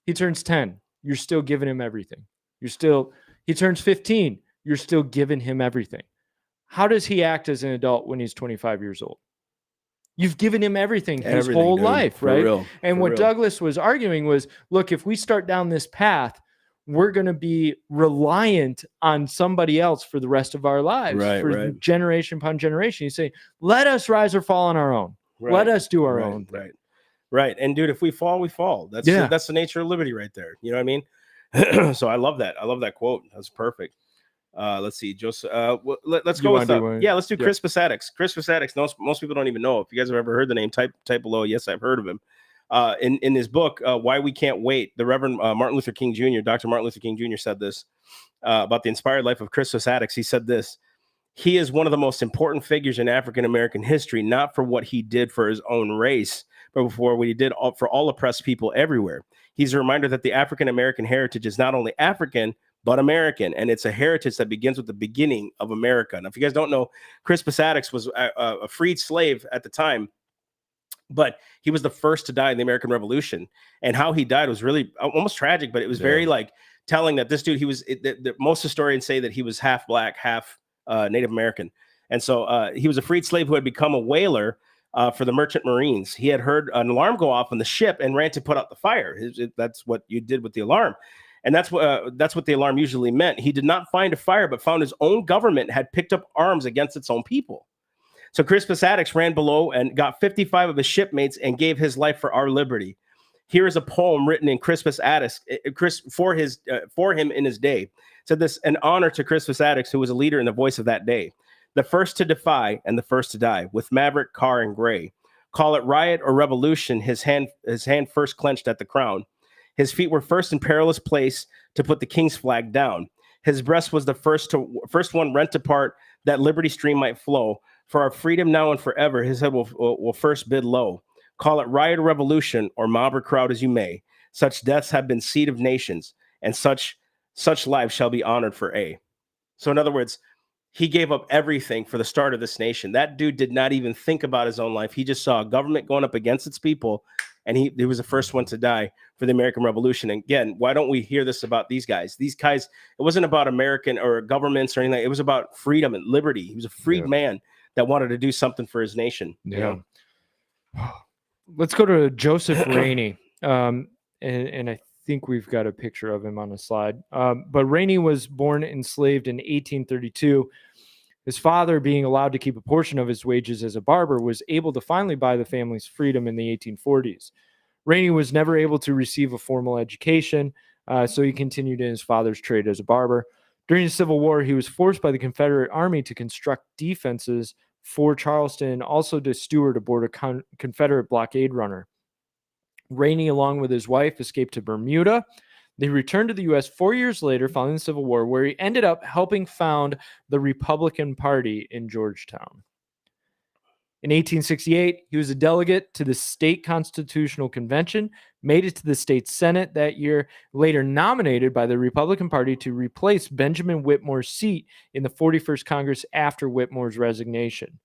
S3: He turns 10, you're still giving him everything. He turns 15, you're still giving him everything. How does he act as an adult when he's 25 years old? You've given him everything his whole life, right? And what Douglass was arguing was, look, if we start down this path, we're going to be reliant on somebody else for the rest of our lives, for generation upon generation. He's saying, let us rise or fall on our own. Let us do our own thing.
S1: Right. And dude, if we fall, we fall. That's the nature of liberty right there. You know what I mean? So I love that. I love that quote. That's perfect. Let's see, Joseph. Let's go with let's do Chris Pasadix. Chris Pasadix. Most people don't even know. If you guys have ever heard the name, type below. Yes, I've heard of him. In his book, Why We Can't Wait, the Reverend Martin Luther King Jr., Dr. Martin Luther King Jr. said this about the inspired life of Chris Pasadix. He said this: he is one of the most important figures in African American history, not for what he did for his own race, but for what he did for all oppressed people everywhere. He's a reminder that the African American heritage is not only African, but American. And it's a heritage that begins with the beginning of America. Now, if you guys don't know, Crispus Attucks was a freed slave at the time, but he was the first to die in the American Revolution. And how he died was really almost tragic, but it was very like telling that this dude, most historians say that he was half black, half Native American. And so he was a freed slave who had become a whaler for the merchant marines. He had heard an alarm go off on the ship and ran to put out the fire. That's what you did with the alarm. And that's what the alarm usually meant. He did not find a fire, but found his own government had picked up arms against its own people. So Crispus Attucks ran below and got 55 of his shipmates and gave his life for our liberty. Here is a poem written in Crispus Attucks for him in his day. It said this: an honor to Crispus Attucks, who was a leader and the voice of that day, the first to defy and the first to die, with Maverick, Carr, and Gray. Call it riot or revolution, his hand first clenched at the crown. His feet were first in perilous place to put the king's flag down. His breast was the first one rent apart, that liberty stream might flow. For our freedom now and forever, his head will first bid low. Call it riot or revolution, or mob or crowd as you may. Such deaths have been seed of nations, and such lives shall be honored for a. So in other words, he gave up everything for the start of this nation. That dude did not even think about his own life. He just saw a government going up against its people, and he was the first one to die for the American Revolution. And again, why don't we hear this about these guys? These guys, it wasn't about American or governments or anything. It was about freedom and liberty. He was a freed man that wanted to do something for his nation.
S3: Yeah. Let's go to Joseph Rainey. And I think we've got a picture of him on the slide. But Rainey was born enslaved in 1832. His father, being allowed to keep a portion of his wages as a barber, was able to finally buy the family's freedom in the 1840s. Rainey was never able to receive a formal education, so he continued in his father's trade as a barber. During the Civil War, he was forced by the Confederate Army to construct defenses for Charleston, and also to steward aboard a Confederate blockade runner. Rainey, along with his wife, escaped to Bermuda. They returned to the U.S. 4 years later, following the Civil War, where he ended up helping found the Republican Party in Georgetown. In 1868, he was a delegate to the State Constitutional Convention, made it to the state Senate that year, later nominated by the Republican Party to replace Benjamin Whitmore's seat in the 41st Congress after Whitmore's resignation.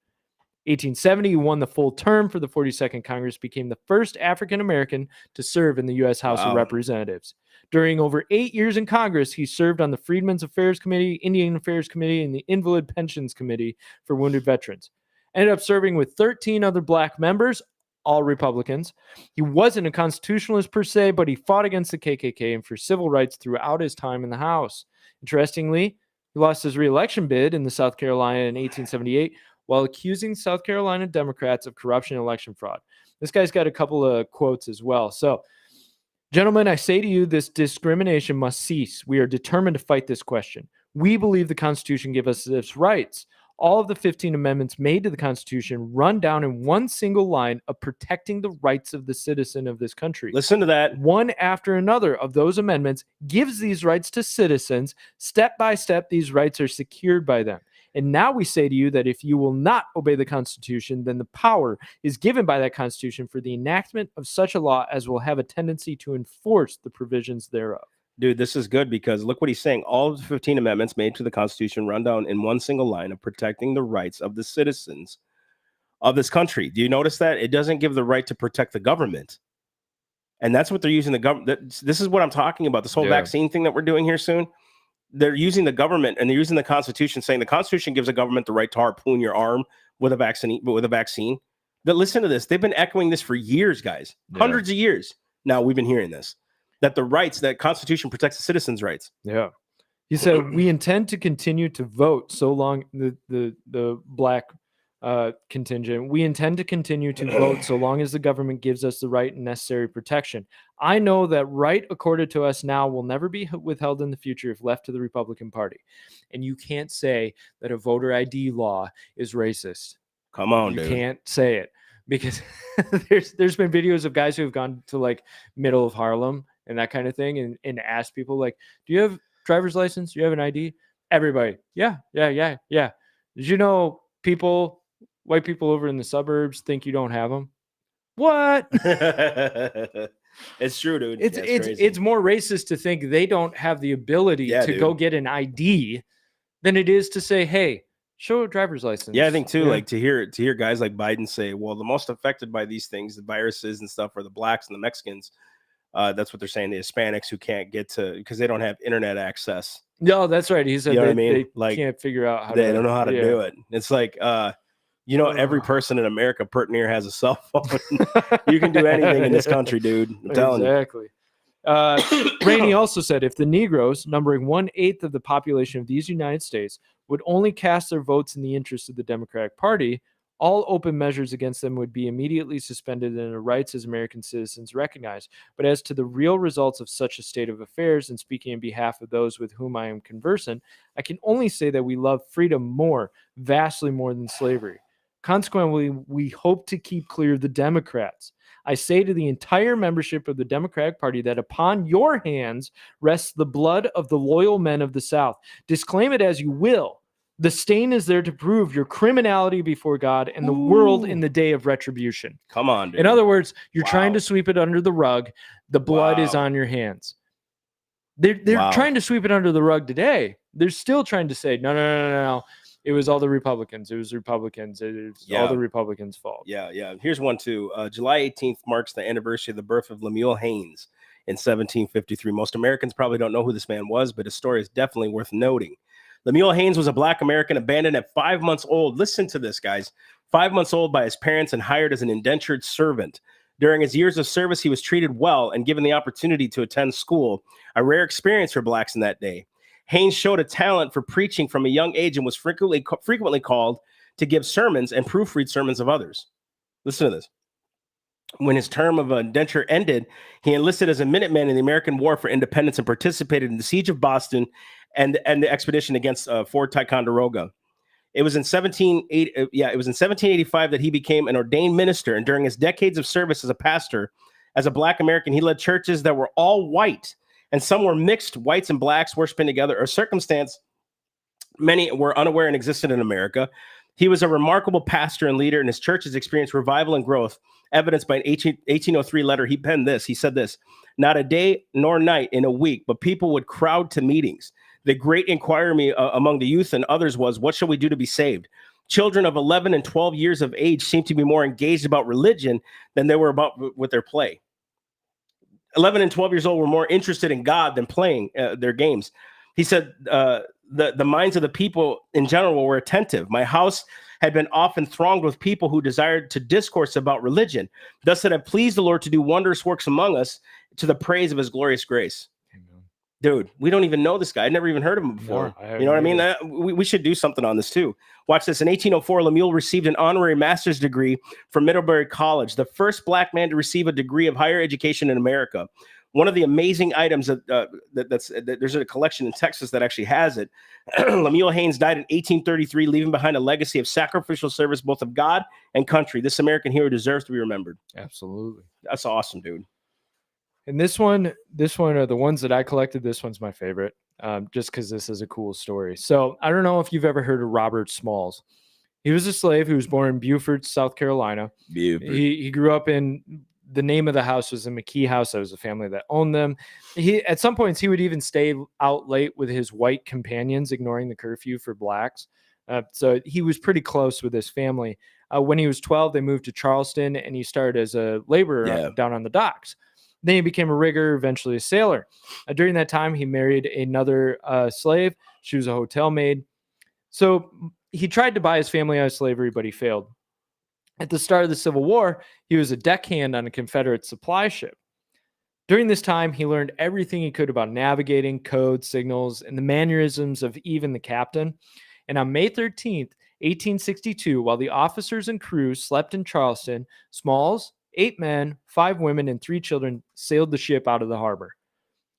S3: 1870, he won the full term for the 42nd Congress, became the first African-American to serve in the U.S. House of Representatives. During over 8 years in Congress, he served on the Freedmen's Affairs Committee, Indian Affairs Committee, and the Invalid Pensions Committee for Wounded Veterans. Ended up serving with 13 other black members, all Republicans. He wasn't a constitutionalist per se, but he fought against the KKK and for civil rights throughout his time in the House. Interestingly, he lost his re-election bid in the South Carolina in 1878 while accusing South Carolina Democrats of corruption and election fraud. This guy's got a couple of quotes as well. So, gentlemen, I say to you, this discrimination must cease. We are determined to fight this question. We believe the Constitution gives us its rights. All of the 15 amendments made to the Constitution run down in one single line of protecting the rights of the citizen of this country.
S1: Listen to that.
S3: One after another of those amendments gives these rights to citizens. Step by step, these rights are secured by them. And now we say to you that if you will not obey the Constitution, then the power is given by that Constitution for the enactment of such a law as will have a tendency to enforce the provisions thereof.
S1: Dude, this is good because look what he's saying. All of the 15 amendments made to the Constitution run down in one single line of protecting the rights of the citizens of this country. Do you notice that? It doesn't give the right to protect the government. And that's what they're using the government. This is what I'm talking about. This whole vaccine thing that we're doing here soon. They're using the government and they're using the Constitution, saying the Constitution gives the government the right to harpoon your arm with a vaccine. But listen to this. They've been echoing this for years, guys. Hundreds of years. Now we've been hearing this. That the rights, that Constitution protects the citizens' rights.
S3: Yeah. He said, we intend to continue to vote so long, the black contingent, we intend to continue to vote so long as the government gives us the right and necessary protection. I know that right accorded to us now will never be withheld in the future if left to the Republican Party. And you can't say that a voter ID law is racist.
S1: Come on,
S3: dude.
S1: You
S3: can't say it because there's been videos of guys who have gone to like middle of Harlem and that kind of thing and ask people like, do you have driver's license? Do you have an ID? Everybody. Yeah. Did you know white people over in the suburbs think you don't have them? What?
S1: It's true, dude.
S3: It's
S1: Yeah,
S3: it's
S1: crazy.
S3: more racist to think they don't have the ability
S1: Yeah,
S3: to
S1: dude.
S3: go get an ID than it is to say, hey, show a driver's license.
S1: Yeah, I think too, like to hear guys like Biden say, well, the most affected by these things, the viruses and stuff, are the blacks and the Mexicans. That's what they're saying. The Hispanics who can't get to because they don't have internet access.
S3: No, that's right. He said
S1: You know what I
S3: they
S1: mean? Like,
S3: can't figure out how
S1: They
S3: to.
S1: don't know how to do it. It's like, every person in America pretty near has a cell phone. You can do anything in this country, dude. I'm telling you.
S3: Exactly. Rainey also said if the Negroes, numbering 1/8 of the population of these United States, would only cast their votes in the interest of the Democratic Party, all open measures against them would be immediately suspended and their rights as American citizens recognized. But as to the real results of such a state of affairs, and speaking on behalf of those with whom I am conversant, I can only say that we love freedom more, vastly more than slavery. Consequently, we hope to keep clear the Democrats. I say to the entire membership of the Democratic Party that upon your hands rests the blood of the loyal men of the South. Disclaim it as you will. The stain is there to prove your criminality before God and the world in the day of retribution.
S1: Come on, dude.
S3: In other words, you're trying to sweep it under the rug. The blood is on your hands. They're trying to sweep it under the rug today. They're still trying to say, no. It was all the Republicans. It was Republicans. It's all the Republicans' fault.
S1: Yeah. Here's one too. July 18th marks the anniversary of the birth of Emile Haynes in 1753. Most Americans probably don't know who this man was, but his story is definitely worth noting. Emile Haynes was a Black American abandoned at 5 months old. Listen to this, guys. 5 months old by his parents and hired as an indentured servant. During his years of service, he was treated well and given the opportunity to attend school, a rare experience for Blacks in that day. Haynes showed a talent for preaching from a young age and was frequently called to give sermons and proofread sermons of others. Listen to this. When his term of indenture ended, he enlisted as a Minuteman in the American War for Independence and participated in the Siege of Boston and the expedition against Fort Ticonderoga. It was in 1785 that he became an ordained minister, and during his decades of service as a pastor, as a Black American, he led churches that were all white, and some were mixed, whites and blacks worshiping together, a circumstance many were unaware and existed in America. He was a remarkable pastor and leader, and his church has experienced revival and growth, evidenced by an 1803 letter. He penned this. He said this: "Not a day nor night in a week, but people would crowd to meetings. The great inquiry among the youth and others was, what shall we do to be saved? Children of 11 and 12 years of age seemed to be more engaged about religion than they were about with their play. 11 and 12 years old were more interested in God than playing their games." He said, the minds of the people in general were attentive. My house had been often thronged with people who desired to discourse about religion. Thus it had pleased the Lord to do wondrous works among us to the praise of his glorious grace. Amen. Dude, we don't even know this guy. I never even heard of him before. No, you know what I mean? We should do something on this too. Watch this. In 1804, Lemuel received an honorary master's degree from Middlebury College, the first Black man to receive a degree of higher education in America. One of the amazing items that there's a collection in Texas that actually has it. Lemuel Haynes died in 1833, leaving behind a legacy of sacrificial service, both of God and country. This American hero deserves to be remembered.
S3: Absolutely.
S1: That's awesome, dude.
S3: And this one are the ones that I collected. This one's my favorite, just because this is a cool story. So I don't know if you've ever heard of Robert Smalls. He was a slave who was born in Beaufort, South Carolina. Beaufort. He grew up in, the name of the house was the McKee House. That was a family that owned them. At some points, he would even stay out late with his white companions, ignoring the curfew for blacks. So he was pretty close with his family. When he was 12, they moved to Charleston, and he started as a laborer down on the docks. Then he became a rigger, eventually a sailor. During that time, he married another slave. She was a hotel maid. So he tried to buy his family out of slavery, but he failed. At the start of the Civil War, he was a deckhand on a Confederate supply ship. During this time, he learned everything he could about navigating, code, signals, and the mannerisms of even the captain. And on May 13th, 1862, while the officers and crew slept in Charleston, Smalls, 8 men, 5 women, and 3 children sailed the ship out of the harbor.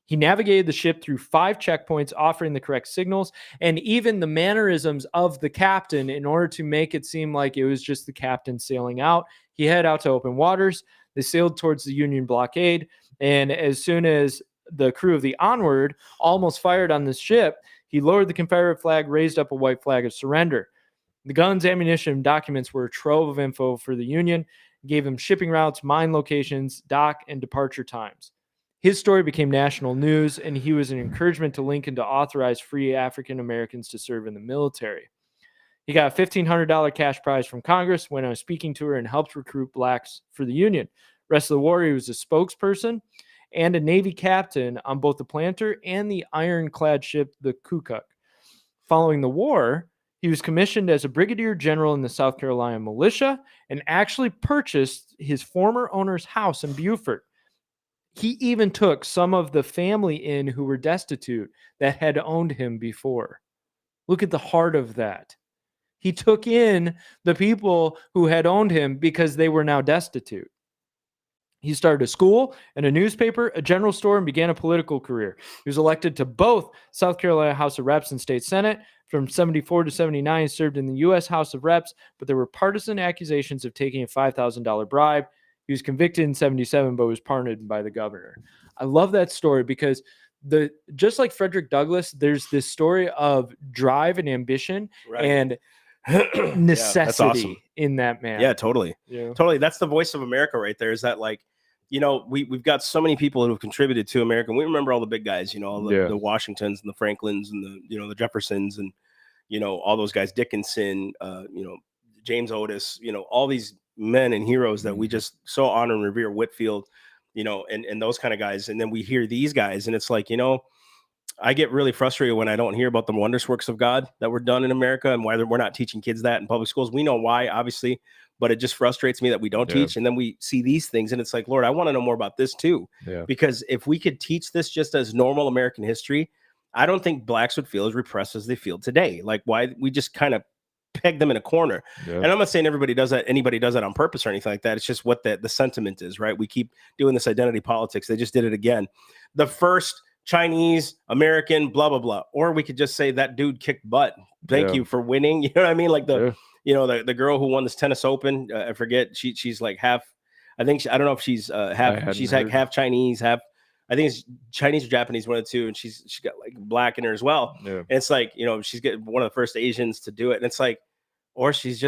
S3: He navigated the ship through 5 checkpoints, offering the correct signals and even the mannerisms of the captain in order to make it seem like it was just the captain sailing out. He headed out to open waters. They sailed towards the Union blockade. And as soon as the crew of the Onward almost fired on this ship, he lowered the Confederate flag, raised up a white flag of surrender. The guns, ammunition, and documents were a trove of info for the Union. gave him shipping routes, mine locations, dock, and departure times. His story became national news, and he was an encouragement to Lincoln to authorize free African Americans to serve in the military. He got a $1,500 cash prize from Congress, went on a speaking tour, and helped recruit blacks for the Union. Rest of the war, he was a spokesperson and a Navy captain on both the Planter and the ironclad ship, the Kukuk. Following the war, he was commissioned as a brigadier general in the South Carolina militia and actually purchased his former owner's house in Beaufort. He even took some of the family in who were destitute that had owned him before. Look at the heart of that. He took in the people who had owned him because they were now destitute. He started a school and a newspaper, a general store, and began a political career. He was elected to both South Carolina House of Reps and State Senate. From 74 to 79, he served in the U.S. House of Reps, but there were partisan accusations of taking a $5,000 bribe. He was convicted in 77, but was pardoned by the governor. I love that story because just like Frederick Douglass, there's this story of drive and ambition and necessity
S1: awesome.
S3: In that man.
S1: Yeah, totally.
S3: Yeah.
S1: Totally. That's the voice of America right there. Is that like, we've got so many people who have contributed to America. And we remember all the big guys, all the Washingtons and the Franklins and the Jeffersons and, all those guys, Dickinson, James Otis, all these men and heroes that we just so honor and revere, Whitfield, and those kind of guys. And then we hear these guys and it's like, I get really frustrated when I don't hear about the wondrous works of God that were done in America and why we're not teaching kids that in public schools. We know why, obviously, but it just frustrates me that we don't teach. And then we see these things and it's like, Lord, I want to know more about this too. Yeah. Because if we could teach this just as normal American history, I don't think blacks would feel as repressed as they feel today. Like why we just kind of peg them in a corner. Yeah. And I'm not saying anybody does that on purpose or anything like that. It's just what the sentiment is, right? We keep doing this identity politics. They just did it again. The first Chinese, American, blah, blah, blah. Or we could just say that dude kicked butt. Thank you for winning. You know what I mean? Like the girl who won this tennis open, I forget. She's like half, I don't know if she's half Chinese, I think it's Chinese or Japanese, one of the two. And she's got like black in her as well. Yeah. And it's like, she's getting one of the first Asians to do it. And it's like, or she's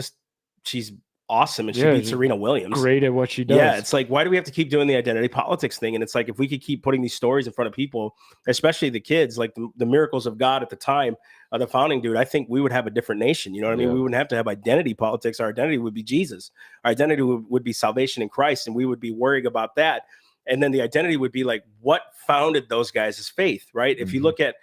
S1: awesome and she beats Serena Williams. Great at what she does. Yeah, it's like, why do we have to keep doing the identity politics thing? And it's like, if we could keep putting these stories in front of people, especially the kids, like the miracles of God at the time of the founding, dude, I think we would have a different nation. You know what I mean? We wouldn't have to have identity politics. Our identity would be Jesus. Our identity would be salvation in Christ, and we would be worrying about that. And then the identity would be like, what founded those guys' faith, right? If you look at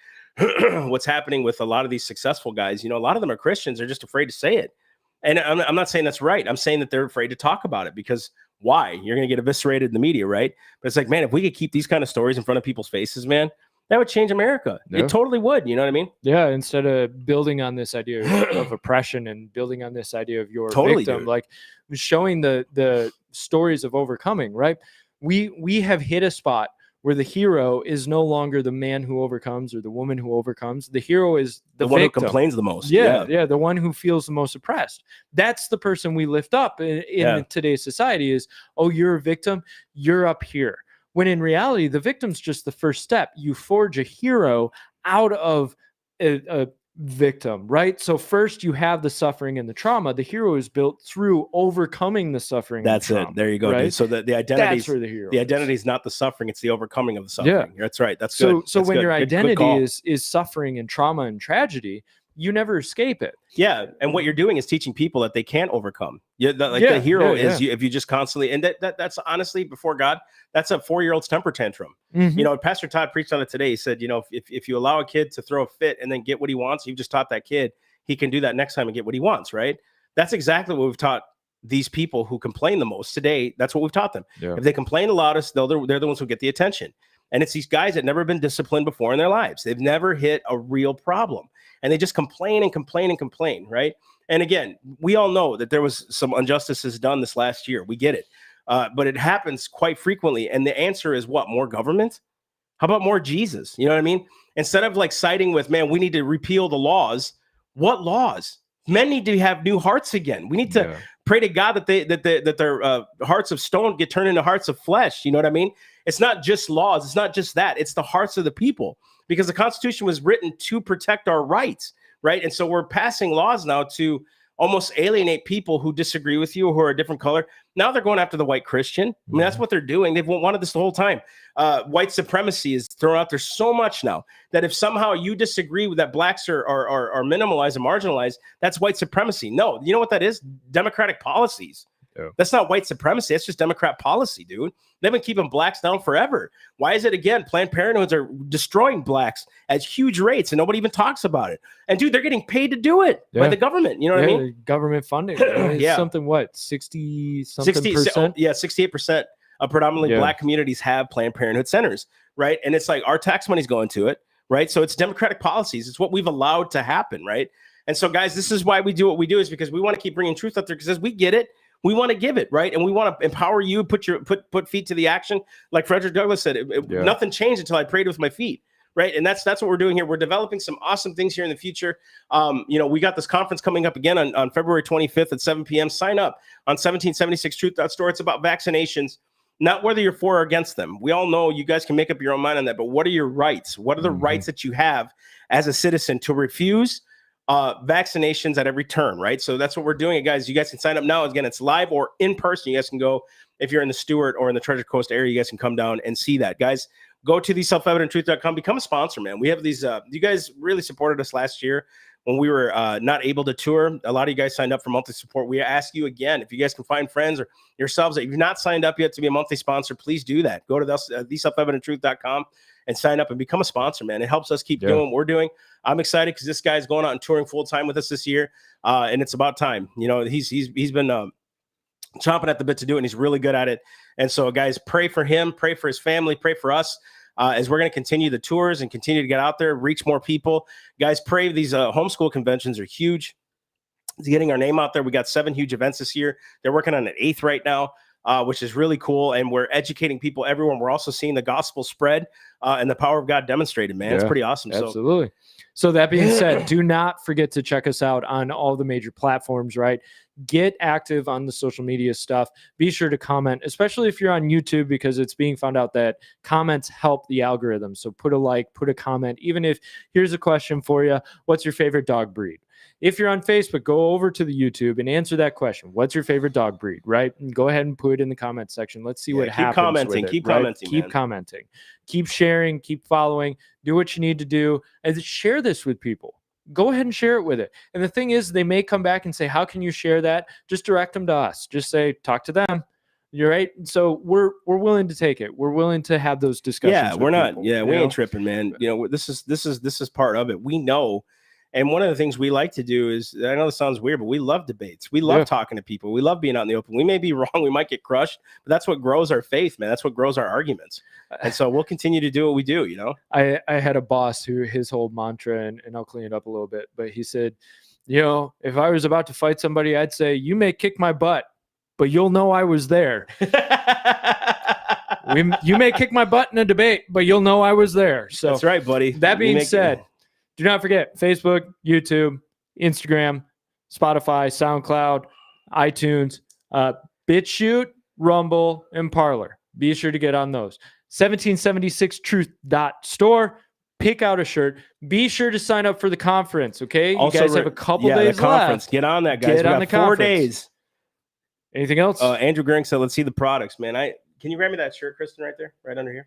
S1: what's happening with a lot of these successful guys, a lot of them are Christians. They're just afraid to say it. And I'm not saying that's right. I'm saying that they're afraid to talk about it because why? You're going to get eviscerated in the media, right? But it's like, man, if we could keep these kind of stories in front of people's faces, man, that would change America. Yeah. It totally would. You know what I mean? Yeah. Instead of building on this idea of oppression and building on this idea of your victim, like showing the stories of overcoming, right? We have hit a spot where the hero is no longer the man who overcomes or the woman who overcomes. The hero is the one victim. Who complains the most. Yeah, the one who feels the most oppressed. That's the person we lift up in today's society is, oh, you're a victim, you're up here. When in reality, the victim's just the first step. You forge a hero out of a victim, right? So first you have the suffering and the trauma. The hero is built through overcoming the suffering. That's it. There you go, right? Dude. So the identity, that's where the identity is not the suffering; it's the overcoming of the suffering. Yeah. That's right. That's good. So when your identity is suffering and trauma and tragedy, you never escape it. Yeah, and what you're doing is teaching people that they can't overcome. The hero is you if you just constantly, and that's honestly before God, that's a 4-year-old's temper tantrum. Mm-hmm. Pastor Todd preached on it today. He said, if you allow a kid to throw a fit and then get what he wants, you've just taught that kid he can do that next time and get what he wants, right? That's exactly what we've taught these people who complain the most today. That's what we've taught them. Yeah. If they complain the loudest, they're the ones who get the attention. And it's these guys that never been disciplined before in their lives. They've never hit a real problem. And they just complain and complain and complain, right? And again, we all know that there was some injustices done this last year. We get it. But it happens quite frequently. And the answer is what? More government? How about more Jesus? You know what I mean? Instead of like siding with, man, we need to repeal the laws. What laws? Men need to have new hearts again. We need to pray to God that their hearts of stone get turned into hearts of flesh. You know what I mean? It's not just laws. It's not just that. It's the hearts of the people. Because the Constitution was written to protect our rights, right? And so we're passing laws now to almost alienate people who disagree with you or who are a different color. Now they're going after the white Christian. I mean, that's what they're doing. They've wanted this the whole time. White supremacy is thrown out there so much now that if somehow you disagree with that blacks are minimalized and marginalized, that's white supremacy. No, you know what that is? Democratic policies. Yeah. That's not white supremacy. That's just Democrat policy, dude. They've been keeping blacks down forever. Why is it, again, Planned Parenthoods are destroying blacks at huge rates and nobody even talks about it? And, dude, they're getting paid to do it by the government. You know what I mean?
S3: Government funding. It's something, what, 60-something percent?
S1: 68% of predominantly black communities have Planned Parenthood centers, right? And it's like our tax money's going to it, right? So it's democratic policies. It's what we've allowed to happen, right? And so, guys, this is why we do what we do, is because we want to keep bringing truth out there, because as we get it, we want to give it, right? And we want to empower you, put feet to the action. Like Frederick Douglass said, nothing changed until I prayed with my feet, right? And that's what we're doing here. We're developing some awesome things here in the future. We got this conference coming up again on February 25th at 7 p.m. Sign up on 1776truth.store. It's about vaccinations, not whether you're for or against them. We all know you guys can make up your own mind on that, but what are your rights? What are the rights that you have as a citizen to refuse vaccinations at every turn, right? So that's what we're doing, guys. You guys can sign up now. Again, it's live or in person. You guys can go, if you're in the Stewart or in the Treasure Coast area, you guys can come down and see that. Guys, go to theselfevidenttruth.com, become a sponsor, man. We have these, you guys really supported us last year when we were not able to tour. A lot of you guys signed up for monthly support. We ask you again, if you guys can find friends or yourselves that you've not signed up yet to be a monthly sponsor, please do that. Go to theselfevidenttruth.com and sign up and become a sponsor, man. It helps us keep doing what we're doing. I'm excited because this guy's going out and touring full time with us this year, and it's about time. You know, he's been chomping at the bit to do it, and he's really good at it. And so, guys, pray for him, pray for his family, pray for us as we're going to continue the tours and continue to get out there, reach more people. Guys, pray. These homeschool conventions are huge. It's getting our name out there. We got 7 huge events this year. They're working on an 8th right now. Which is really cool. And we're educating people everywhere. We're also seeing the gospel spread and the power of God demonstrated, man. It's pretty awesome.
S3: Absolutely. So that being said, do not forget to check us out on all the major platforms, right? Get active on the social media stuff. Be sure to comment, especially if you're on YouTube, because it's being found out that comments help the algorithm. So put a like, put a comment. Even if, here's a question for you. What's your favorite dog breed? If you're on Facebook, go over to the YouTube and answer that question. What's your favorite dog breed, right? And go ahead and put it in the comment section. Let's see what happens. Keep commenting. Keep sharing. Keep following. Do what you need to do. And share this with people. Go ahead and share it with it. And the thing is, they may come back and say, how can you share that? Just direct them to us. Just say, talk to them. You're right. So we're willing to take it. We're willing to have those discussions.
S1: Yeah, we're not. People, we ain't tripping, man. You know, this is part of it. We know. And one of the things we like to do is, I know this sounds weird, but we love debates. We love talking to people. We love being out in the open. We may be wrong. We might get crushed, but that's what grows our faith, man. That's what grows our arguments. And so we'll continue to do what we do, you know?
S3: I had a boss who his whole mantra, and I'll clean it up a little bit, but he said, you know, if I was about to fight somebody, I'd say, you may kick my butt, but you'll know I was there. You may kick my butt in a debate, but you'll know I was there. So
S1: that's right, buddy.
S3: That being said, do not forget Facebook, YouTube, Instagram, Spotify, SoundCloud, iTunes, BitChute, Rumble, and Parler. Be sure to get on those. 1776truth.store. Pick out a shirt. Be sure to sign up for the conference, okay? You guys have a couple days
S1: the conference. Left. Get on that, guys.
S3: Get on the
S1: 4 days.
S3: Anything else?
S1: Andrew Goering said, let's see the products, man. Can you grab me that shirt, Kristen, right there? Right under here?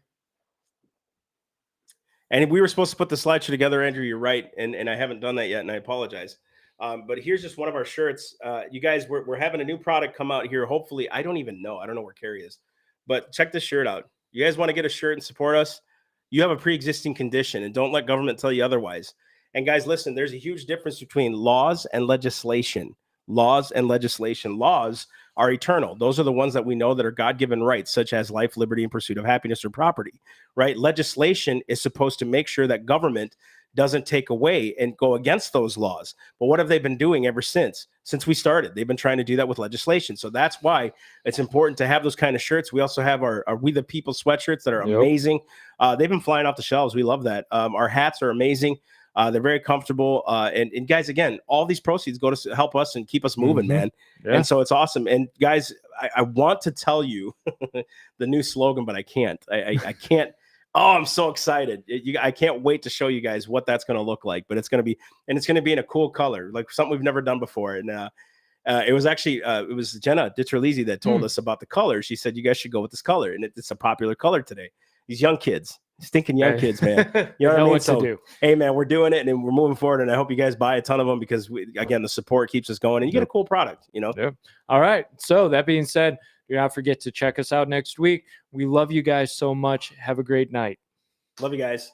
S1: And we were supposed to put the slideshow together, Andrew. You're right, and I haven't done that yet, and I apologize. But here's just one of our shirts. You guys, we're having a new product come out here. Hopefully, I don't know where Carrie is, but check this shirt out. You guys want to get a shirt and support us? You have a pre-existing condition, and don't let government tell you otherwise. And guys, listen, there's a huge difference between laws and legislation. Laws and legislation. Laws are eternal. Those are the ones that we know that are God-given rights, such as life, liberty, and pursuit of happiness or property, right? Legislation is supposed to make sure that government doesn't take away and go against those laws. But what have they been doing ever since we started? They've been trying to do that with legislation. So that's why it's important to have those kind of shirts. We also have our We the People sweatshirts that are amazing. They've been flying off the shelves. We love that. Our hats are amazing. They're very comfortable. And guys, again, all these proceeds go to help us and keep us moving, man. Yeah. And so it's awesome. And guys, I want to tell you the new slogan, but I can't. I can't. Oh, I'm so excited. I can't wait to show you guys what that's going to look like. But it's going to be in a cool color, like something we've never done before. And It was actually it was Jenna Ditrolisi that told us about the color. She said you guys should go with this color, and it's a popular color today. These young kids, stinking young kids, man. You know what I mean?
S3: What
S1: So,
S3: to do.
S1: hey, man, we're doing it and we're moving forward. And I hope you guys buy a ton of them because, again, the support keeps us going and you get a cool product, you know?
S3: Yep. All right. So that being said, do not forget to check us out next week. We love you guys so much. Have a great night.
S1: Love you guys.